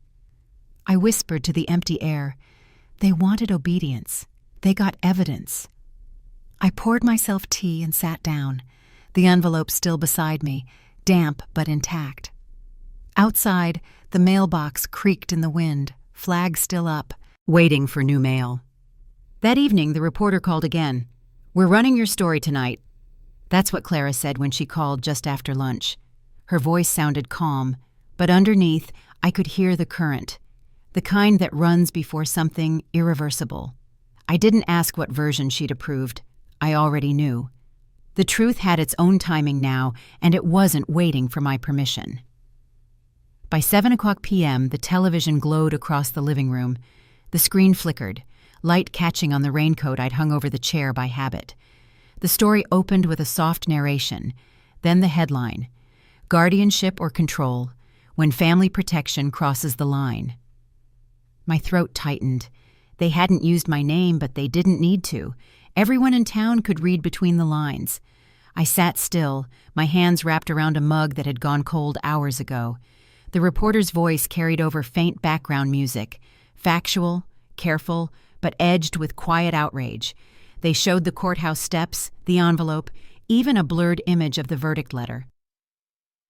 I whispered to the empty air. They wanted obedience. They got evidence. I poured myself tea and sat down, the envelope still beside me, damp but intact. Outside, the mailbox creaked in the wind, flag still up, waiting for new mail. That evening, the reporter called again. "We're running your story tonight." That's what Clara said when she called just after lunch. Her voice sounded calm, but underneath, I could hear the current, the kind that runs before something irreversible. I didn't ask what version she'd approved. I already knew. The truth had its own timing now, and it wasn't waiting for my permission. By 7 p.m., the television glowed across the living room. The screen flickered, light catching on the raincoat I'd hung over the chair by habit. The story opened with a soft narration, then the headline, "Guardianship or Control, When Family Protection Crosses the Line." My throat tightened. They hadn't used my name, but they didn't need to. Everyone in town could read between the lines. I sat still, my hands wrapped around a mug that had gone cold hours ago. The reporter's voice carried over faint background music, factual, careful, but edged with quiet outrage. They showed the courthouse steps, the envelope, even a blurred image of the verdict letter.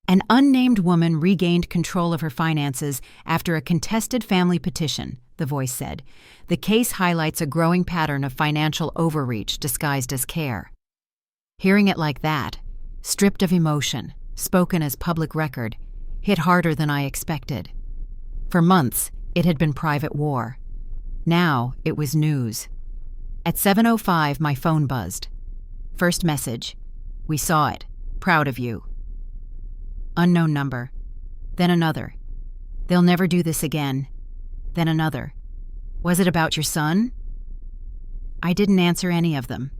An unnamed woman regained control of her finances after a contested family petition, the voice said. The case highlights a growing pattern of financial overreach disguised as care. Hearing it like that, stripped of emotion, spoken as public record, hit harder than I expected. For months, it had been private war. Now, it was news. At 7:05, my phone buzzed. First message. "We saw it. Proud of you." Unknown number. Then another. "They'll never do this again." Then another. "Was it about your son?" I didn't answer any of them.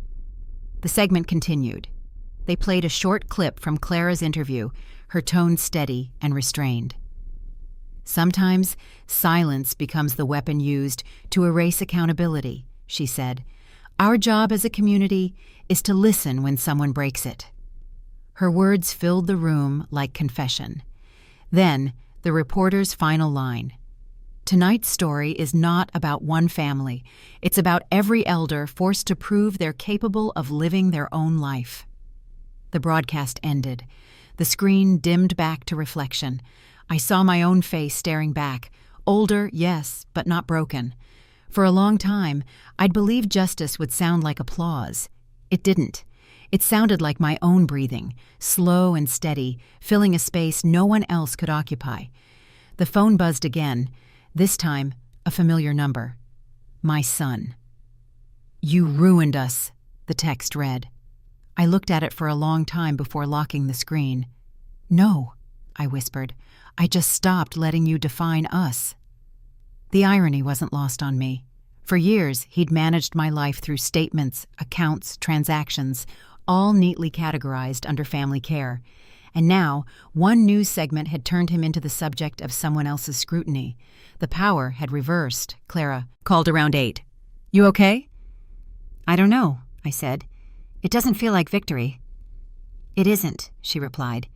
The segment continued. They played a short clip from Clara's interview, her tone steady and restrained. "Sometimes silence becomes the weapon used to erase accountability," she said. "Our job as a community is to listen when someone breaks it." Her words filled the room like confession. Then, the reporter's final line. "Tonight's story is not about one family. It's about every elder forced to prove they're capable of living their own life." The broadcast ended. The screen dimmed back to reflection. I saw my own face staring back. Older, yes, but not broken. For a long time, I'd believed justice would sound like applause. It didn't. It sounded like my own breathing, slow and steady, filling a space no one else could occupy. The phone buzzed again, this time a familiar number. My son. "You ruined us," the text read. I looked at it for a long time before locking the screen. "No," I whispered. "I just stopped letting you define us." The irony wasn't lost on me. For years, he'd managed my life through statements, accounts, transactions, all neatly categorized under family care. And now, one news segment had turned him into the subject of someone else's scrutiny. The power had reversed. Clara called around 8. "You okay?" "I don't know," I said. It doesn't feel like victory." "It isn't," she replied.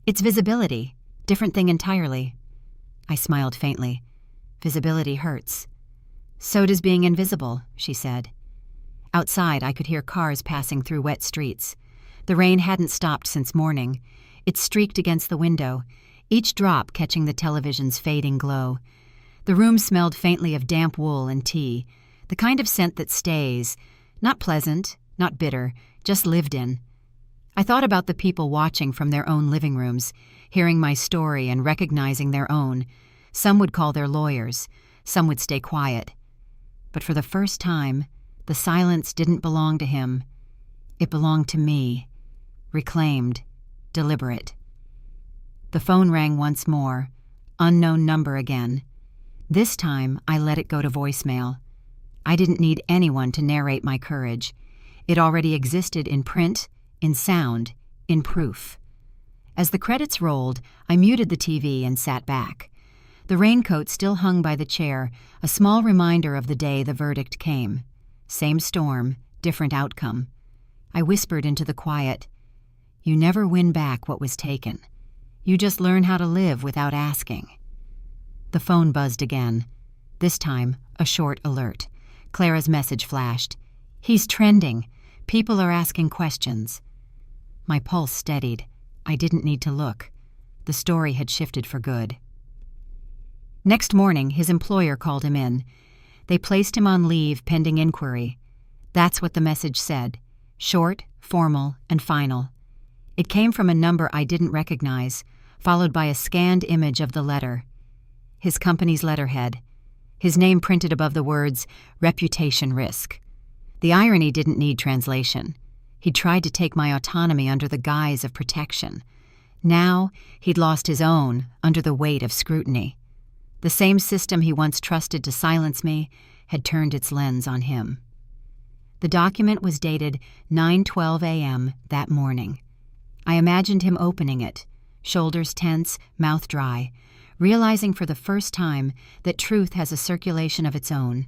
"It's visibility. Different thing entirely." I smiled faintly. "Visibility hurts." "So does being invisible," she said. Outside, I could hear cars passing through wet streets. The rain hadn't stopped since morning. It streaked against the window, each drop catching the television's fading glow. The room smelled faintly of damp wool and tea, the kind of scent that stays, not pleasant, not bitter, just lived in. I thought about the people watching from their own living rooms, hearing my story and recognizing their own. Some would call their lawyers, some would stay quiet. But for the first time, the silence didn't belong to him. It belonged to me, reclaimed, deliberate. The phone rang once more, unknown number again. This time, I let it go to voicemail. I didn't need anyone to narrate my courage. It already existed in print, in sound, in proof. As the credits rolled, I muted the TV and sat back. The raincoat still hung by the chair, a small reminder of the day the verdict came. Same storm, different outcome. I whispered into the quiet, "You never win back what was taken. You just learn how to live without asking." The phone buzzed again. This time, a short alert. Clara's message flashed. "He's trending. People are asking questions." My pulse steadied. I didn't need to look. The story had shifted for good. Next morning, his employer called him in. They placed him on leave pending inquiry. That's what the message said. Short, formal, and final. It came from a number I didn't recognize, followed by a scanned image of the letter. His company's letterhead. His name printed above the words, "Reputation Risk." The irony didn't need translation. He'd tried to take my autonomy under the guise of protection. Now, he'd lost his own under the weight of scrutiny. The same system he once trusted to silence me had turned its lens on him. The document was dated 9:12 a.m. that morning. I imagined him opening it, shoulders tense, mouth dry, realizing for the first time that truth has a circulation of its own.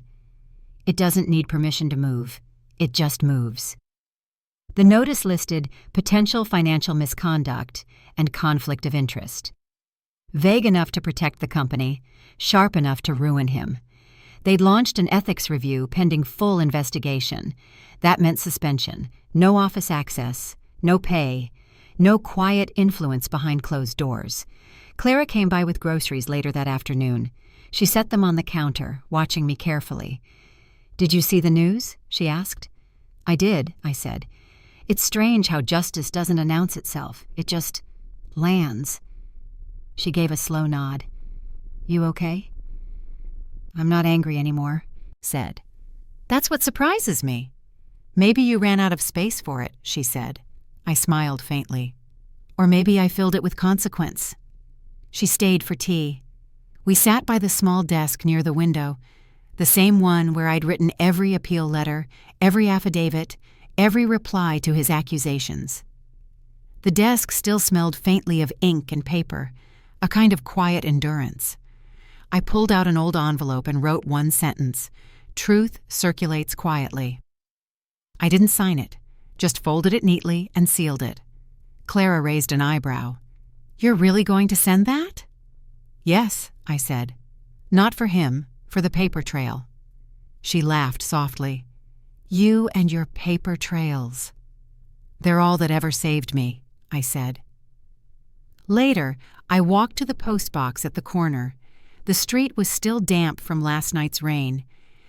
It doesn't need permission to move. It just moves. The notice listed potential financial misconduct and conflict of interest. Vague enough to protect the company, sharp enough to ruin him. They'd launched an ethics review pending full investigation. That meant suspension, no office access, no pay, no quiet influence behind closed doors. Clara came by with groceries later that afternoon. She set them on the counter, watching me carefully. "Did you see the news?" she asked. "I did," I said. "It's strange how justice doesn't announce itself. It just lands." She gave a slow nod. "You okay?" "I'm not angry anymore," said. "That's what surprises me." "Maybe you ran out of space for it," she said. I smiled faintly. "Or maybe I filled it with consequence." She stayed for tea. We sat by the small desk near the window, the same one where I'd written every appeal letter, every affidavit, every reply to his accusations. The desk still smelled faintly of ink and paper, a kind of quiet endurance. I pulled out an old envelope and wrote one sentence, "Truth circulates quietly." I didn't sign it, just folded it neatly and sealed it. Clara raised an eyebrow. "You're really going to send that?" "Yes," I said. "Not for him, for the paper trail." She laughed softly. "You and your paper trails." "They're all that ever saved me," I said. Later, I walked to the postbox at the corner. The street was still damp from last night's rain.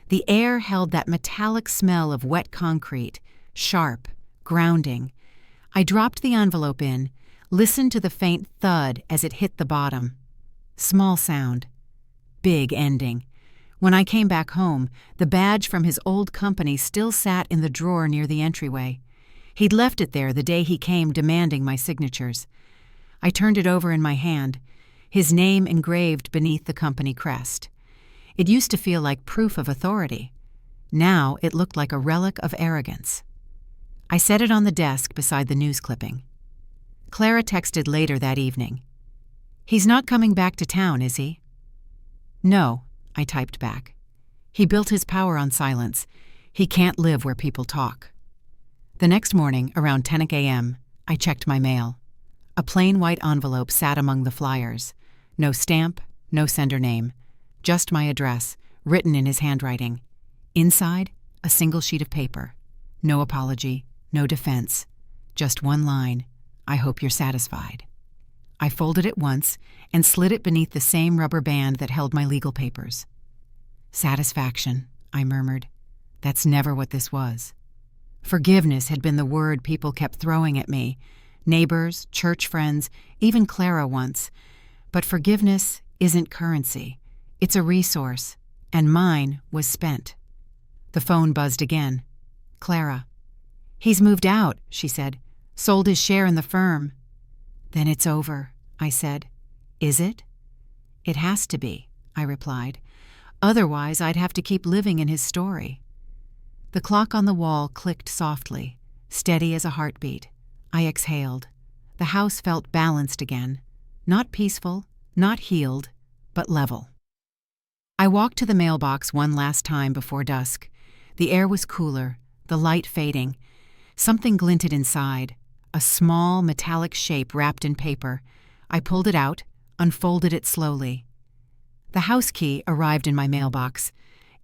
The air held that metallic smell of wet concrete, sharp, grounding. I dropped the envelope in, listened to the faint thud as it hit the bottom. Small sound. Big ending. When I came back home, the badge from his old company still sat in the drawer near the entryway. He'd left it there the day he came demanding my signatures. I turned it over in my hand, his name engraved beneath the company crest. It used to feel like proof of authority. Now it looked like a relic of arrogance. I set it on the desk beside the news clipping. Clara texted later that evening. "He's not coming back to town, is he?" "No," I typed back. "He built his power on silence. He can't live where people talk." The next morning, around 10 a.m., I checked my mail. A plain white envelope sat among the flyers. No stamp, no sender name. Just my address, written in his handwriting. Inside, a single sheet of paper. No apology, no defense. Just one line. I hope you're satisfied. I folded it once and slid it beneath the same rubber band that held my legal papers. Satisfaction, I murmured. That's never what this was. Forgiveness had been the word people kept throwing at me. Neighbors, church friends, even Clara once. But forgiveness isn't currency. It's a resource, and mine was spent. The phone buzzed again. Clara. He's moved out, she said. Sold his share in the firm. Then it's over, I said. Is it? It has to be, I replied. Otherwise, I'd have to keep living in his story. The clock on the wall clicked softly, steady as a heartbeat. I exhaled. The house felt balanced again. Not peaceful, not healed, but level. I walked to the mailbox one last time before dusk. The air was cooler, the light fading. Something glinted inside, a small metallic shape wrapped in paper. I pulled it out, unfolded it slowly. The house key arrived in my mailbox.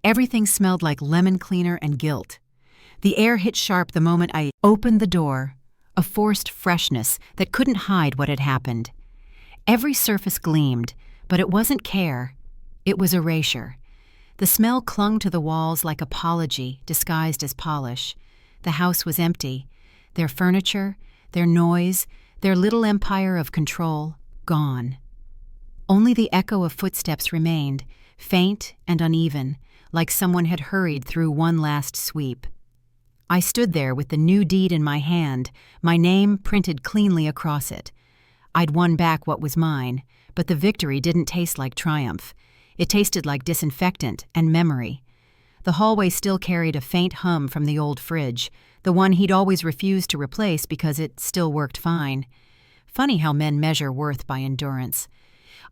Everything smelled like lemon cleaner and guilt. The air hit sharp the moment I opened the door, a forced freshness that couldn't hide what had happened. Every surface gleamed, but it wasn't care. It was erasure. The smell clung to the walls like apology disguised as polish. The house was empty. Their furniture, their noise, their little empire of control, gone. Only the echo of footsteps remained, faint and uneven, like someone had hurried through one last sweep. I stood there with the new deed in my hand, my name printed cleanly across it. I'd won back what was mine, but the victory didn't taste like triumph. It tasted like disinfectant and memory. The hallway still carried a faint hum from the old fridge, the one he'd always refused to replace because it still worked fine. Funny how men measure worth by endurance.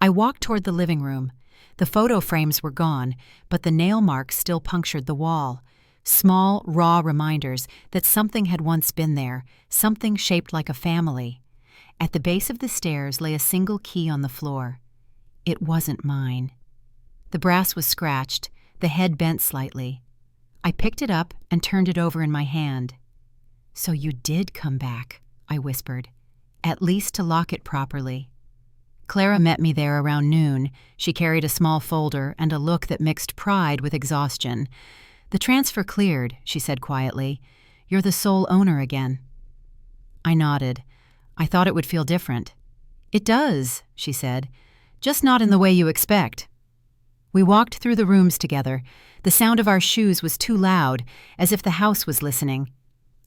I walked toward the living room. The photo frames were gone, but the nail marks still punctured the wall. Small, raw reminders that something had once been there, something shaped like a family. At the base of the stairs lay a single key on the floor. It wasn't mine. The brass was scratched, the head bent slightly. I picked it up and turned it over in my hand. "So you did come back," I whispered, "at least to lock it properly." Clara met me there around noon. She carried a small folder and a look that mixed pride with exhaustion. "The transfer cleared," she said quietly. "You're the sole owner again." I nodded. I thought it would feel different. "It does," she said, "just not in the way you expect." We walked through the rooms together. The sound of our shoes was too loud, as if the house was listening.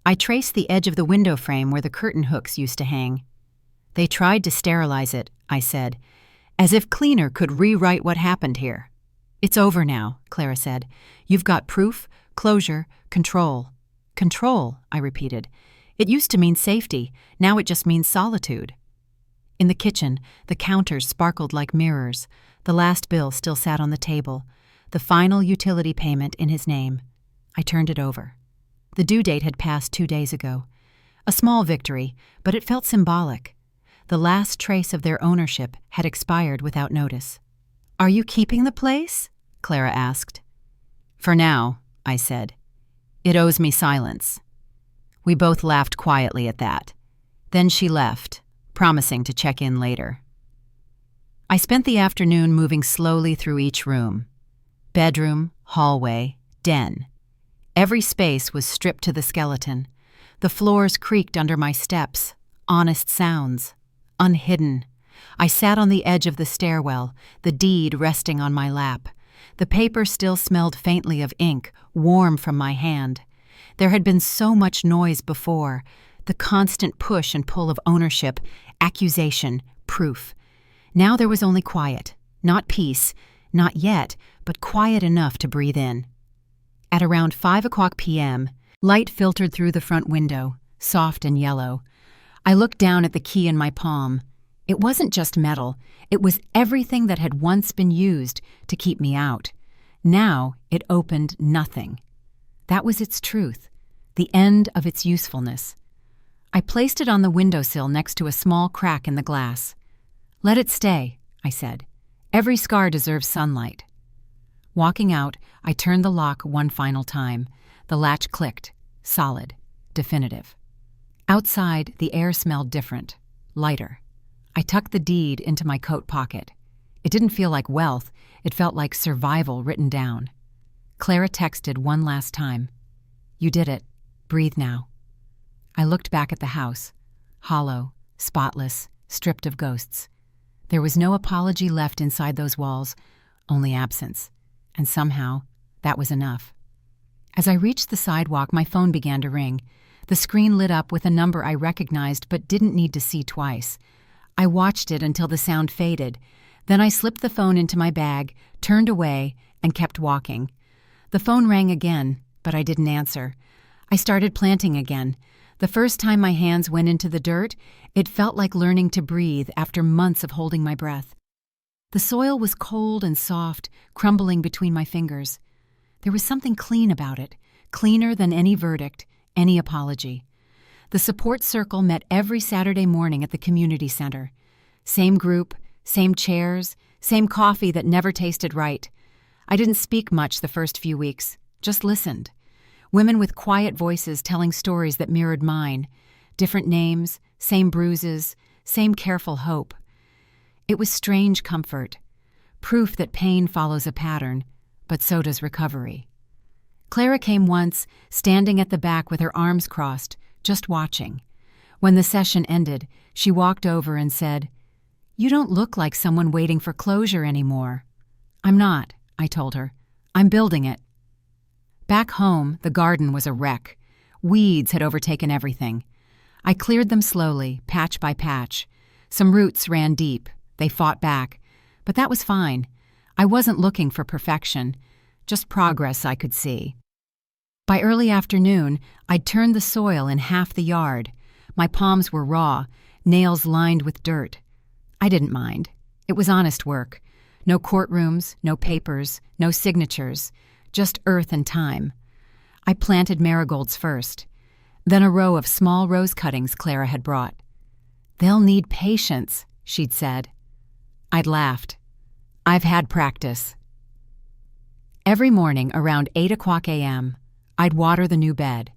I traced the edge of the window frame where the curtain hooks used to hang. "They tried to sterilize it," I said, "as if cleaner could rewrite what happened here." "It's over now," Clara said. "You've got proof, closure, control." "Control," I repeated. "It used to mean safety. Now it just means solitude." In the kitchen, the counters sparkled like mirrors. The last bill still sat on the table, the final utility payment in his name. I turned it over. The due date had passed 2 days ago. A small victory, but it felt symbolic. The last trace of their ownership had expired without notice. "Are you keeping the place?" Clara asked. "For now," I said. "It owes me silence." We both laughed quietly at that. Then she left, promising to check in later. I spent the afternoon moving slowly through each room. Bedroom, hallway, den. Every space was stripped to the skeleton. The floors creaked under my steps, honest sounds, unhidden. I sat on the edge of the stairwell, the deed resting on my lap. The paper still smelled faintly of ink, warm from my hand. There had been so much noise before, the constant push and pull of ownership, accusation, proof. Now there was only quiet, not peace, not yet, but quiet enough to breathe in. At around 5:00 p.m., light filtered through the front window, soft and yellow. I looked down at the key in my palm. It wasn't just metal, it was everything that had once been used to keep me out. Now it opened nothing. That was its truth. the end of its usefulness. I placed it on the windowsill next to a small crack in the glass. "Let it stay," I said. "Every scar deserves sunlight." Walking out, I turned the lock one final time. The latch clicked, solid, definitive. Outside, the air smelled different, lighter. I tucked the deed into my coat pocket. It didn't feel like wealth, it felt like survival written down. Clara texted one last time. "You did it. Breathe now." I looked back at the house, hollow, spotless, stripped of ghosts. There was no apology left inside those walls, only absence. And somehow, that was enough. As I reached the sidewalk, my phone began to ring. The screen lit up with a number I recognized but didn't need to see twice. I watched it until the sound faded. Then I slipped the phone into my bag, turned away, and kept walking. The phone rang again, but I didn't answer. I started planting again. The first time my hands went into the dirt, it felt like learning to breathe after months of holding my breath. The soil was cold and soft, crumbling between my fingers. There was something clean about it, cleaner than any verdict, any apology. The support circle met every Saturday morning at the community center. Same group, same chairs, same coffee that never tasted right. I didn't speak much the first few weeks, just listened. Women with quiet voices telling stories that mirrored mine. Different names, same bruises, same careful hope. It was strange comfort, proof that pain follows a pattern, but so does recovery. Clara came once, standing at the back with her arms crossed, just watching. When the session ended, she walked over and said, "You don't look like someone waiting for closure anymore." "I'm not," I told her. "I'm building it." Back home, the garden was a wreck. Weeds had overtaken everything. I cleared them slowly, patch by patch. Some roots ran deep. They fought back. But that was fine. I wasn't looking for perfection, just progress I could see. By early afternoon, I'd turned the soil in half the yard. My palms were raw, nails lined with dirt. I didn't mind. It was honest work. No courtrooms, no papers, no signatures, just earth and time. I planted marigolds first, then a row of small rose cuttings Clara had brought. "They'll need patience," she'd said. I'd laughed. "I've had practice." Every morning around 8 a.m., I'd water the new bed.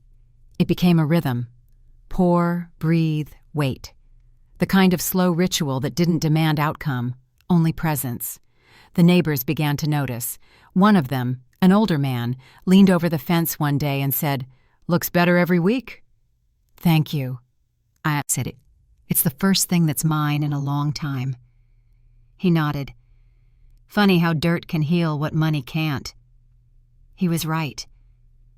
It became a rhythm. Pour, breathe, wait. The kind of slow ritual that didn't demand outcome, only presence. The neighbors began to notice. One of them, an older man, leaned over the fence one day and said, "Looks better every week." "Thank you," I said. "It's the first thing that's mine in a long time." He nodded. "Funny how dirt can heal what money can't." He was right.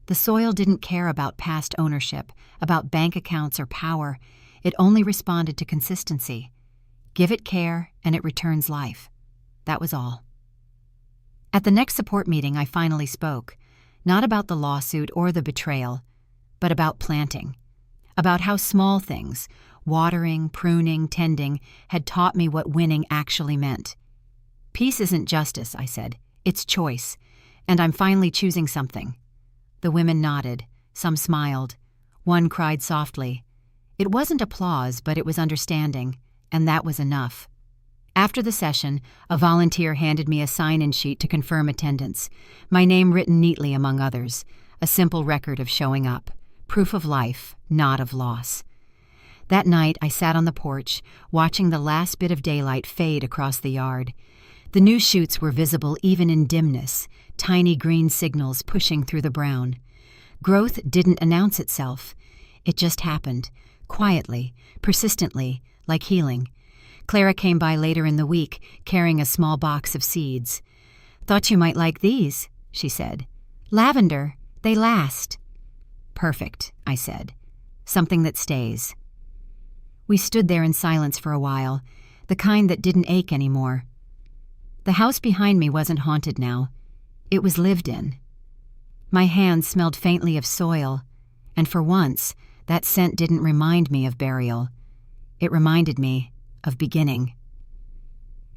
The soil didn't care about past ownership, about bank accounts or power. It only responded to consistency. Give it care, and it returns life. That was all. At the next support meeting, I finally spoke, not about the lawsuit or the betrayal, but about planting, about how small things, watering, pruning, tending, had taught me what winning actually meant. "Peace isn't justice," I said. "It's choice, and I'm finally choosing something." The women nodded. Some smiled. One cried softly. It wasn't applause, but it was understanding, and that was enough. After the session, a volunteer handed me a sign-in sheet to confirm attendance, my name written neatly among others, a simple record of showing up, proof of life, not of loss. That night, I sat on the porch, watching the last bit of daylight fade across the yard. The new shoots were visible even in dimness, tiny green signals pushing through the brown. Growth didn't announce itself. It just happened, quietly, persistently, like healing. Clara came by later in the week, carrying a small box of seeds. "Thought you might like these," she said. "Lavender. They last." "Perfect," I said. "Something that stays." We stood there in silence for a while, the kind that didn't ache anymore. The house behind me wasn't haunted now. It was lived in. My hands smelled faintly of soil, and for once, that scent didn't remind me of burial. It reminded me of beginning.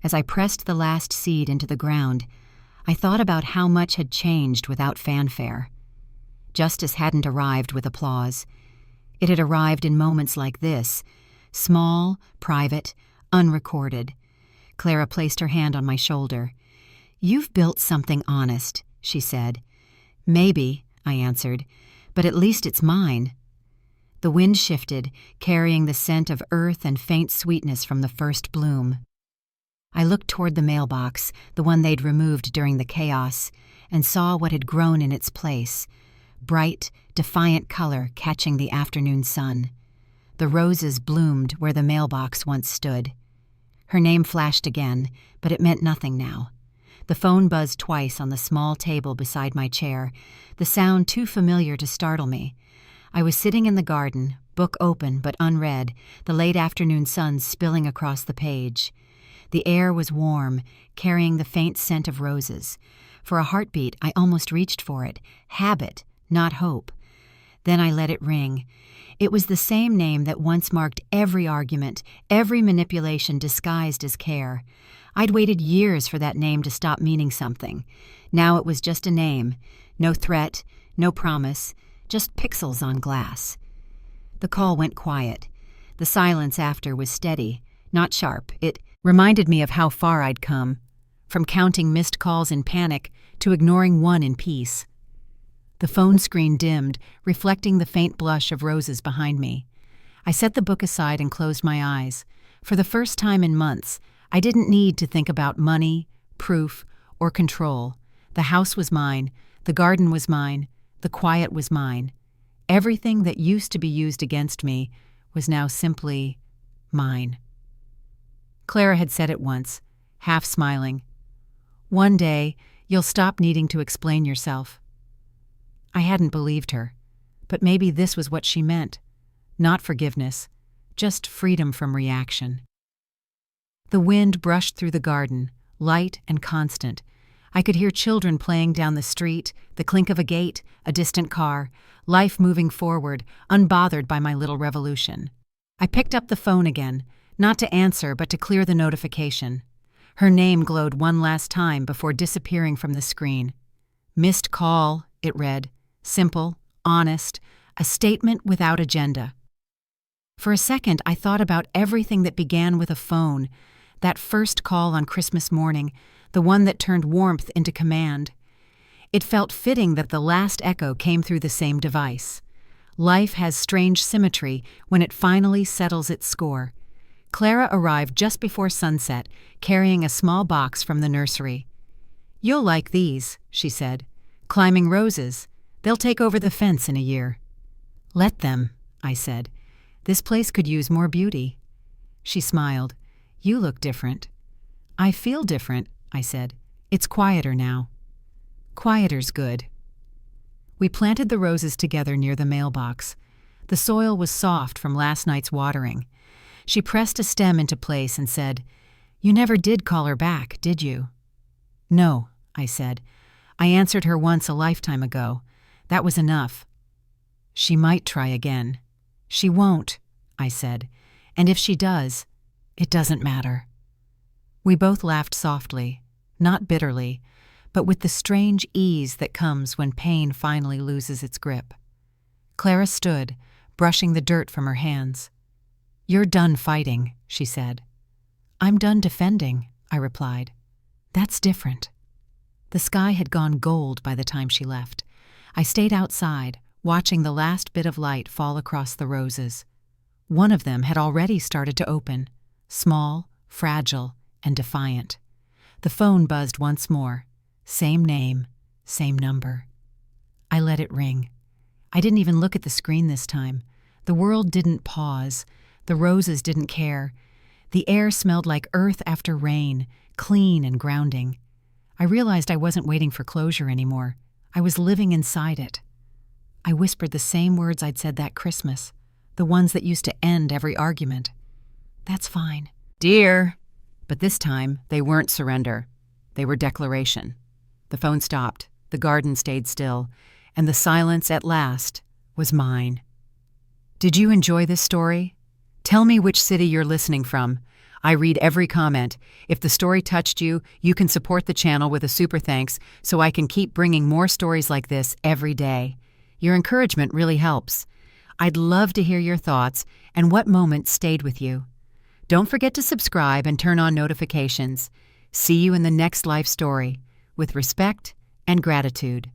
As I pressed the last seed into the ground, I thought about how much had changed without fanfare. Justice hadn't arrived with applause. It had arrived in moments like this, small, private, unrecorded. Clara placed her hand on my shoulder. "You've built something honest," she said. "Maybe," I answered, "but at least it's mine." The wind shifted, carrying the scent of earth and faint sweetness from the first bloom. I looked toward the mailbox, the one they'd removed during the chaos, and saw what had grown in its place, bright, defiant color catching the afternoon sun. The roses bloomed where the mailbox once stood. Her name flashed again, but it meant nothing now. The phone buzzed twice on the small table beside my chair, the sound too familiar to startle me. I was sitting in the garden, book open but unread, the late afternoon sun spilling across the page. The air was warm, carrying the faint scent of roses. For a heartbeat, I almost reached for it. Habit, not hope. Then I let it ring. It was the same name that once marked every argument, every manipulation disguised as care. I'd waited years for that name to stop meaning something. Now it was just a name. No threat, no promise, just pixels on glass. The call went quiet. The silence after was steady, not sharp. It reminded me of how far I'd come, from counting missed calls in panic to ignoring one in peace. The phone screen dimmed, reflecting the faint blush of roses behind me. I set the book aside and closed my eyes. For the first time in months, I didn't need to think about money, proof, or control. The house was mine, the garden was mine, the quiet was mine. Everything that used to be used against me was now simply mine. Clara had said it once, half smiling. "One day, you'll stop needing to explain yourself." I hadn't believed her, but maybe this was what she meant. Not forgiveness, just freedom from reaction. The wind brushed through the garden, light and constant. I could hear children playing down the street, the clink of a gate, a distant car, life moving forward, unbothered by my little revolution. I picked up the phone again, not to answer but to clear the notification. Her name glowed one last time before disappearing from the screen. "Missed call," it read. Simple, honest, a statement without agenda. For a second, I thought about everything that began with a phone, that first call on Christmas morning, the one that turned warmth into command. It felt fitting that the last echo came through the same device. Life has strange symmetry when it finally settles its score. Clara arrived just before sunset, carrying a small box from the nursery. "You'll like these," she said. "Climbing roses. They'll take over the fence in a year." "Let them," I said. "This place could use more beauty." She smiled. "You look different." "I feel different," I said. "It's quieter now." "Quieter's good." We planted the roses together near the mailbox. The soil was soft from last night's watering. She pressed a stem into place and said, "You never did call her back, did you?" "No," I said. "I answered her once a lifetime ago. That was enough." "She might try again." "She won't," I said. "And if she does, it doesn't matter." We both laughed softly, not bitterly, but with the strange ease that comes when pain finally loses its grip. Clara stood, brushing the dirt from her hands. "You're done fighting," she said. "I'm done defending," I replied. "That's different." The sky had gone gold by the time she left. I stayed outside, watching the last bit of light fall across the roses. One of them had already started to open, small, fragile, and defiant. The phone buzzed once more. Same name, same number. I let it ring. I didn't even look at the screen this time. The world didn't pause. The roses didn't care. The air smelled like earth after rain, clean and grounding. I realized I wasn't waiting for closure anymore. I was living inside it. I whispered the same words I'd said that Christmas, the ones that used to end every argument. "That's fine." "Dear." But this time, they weren't surrender. They were declaration. The phone stopped, the garden stayed still, and the silence at last was mine. Did you enjoy this story? Tell me which city you're listening from. I read every comment. If the story touched you, you can support the channel with a super thanks so I can keep bringing more stories like this every day. Your encouragement really helps. I'd love to hear your thoughts and what moments stayed with you. Don't forget to subscribe and turn on notifications. See you in the next life story, with respect and gratitude.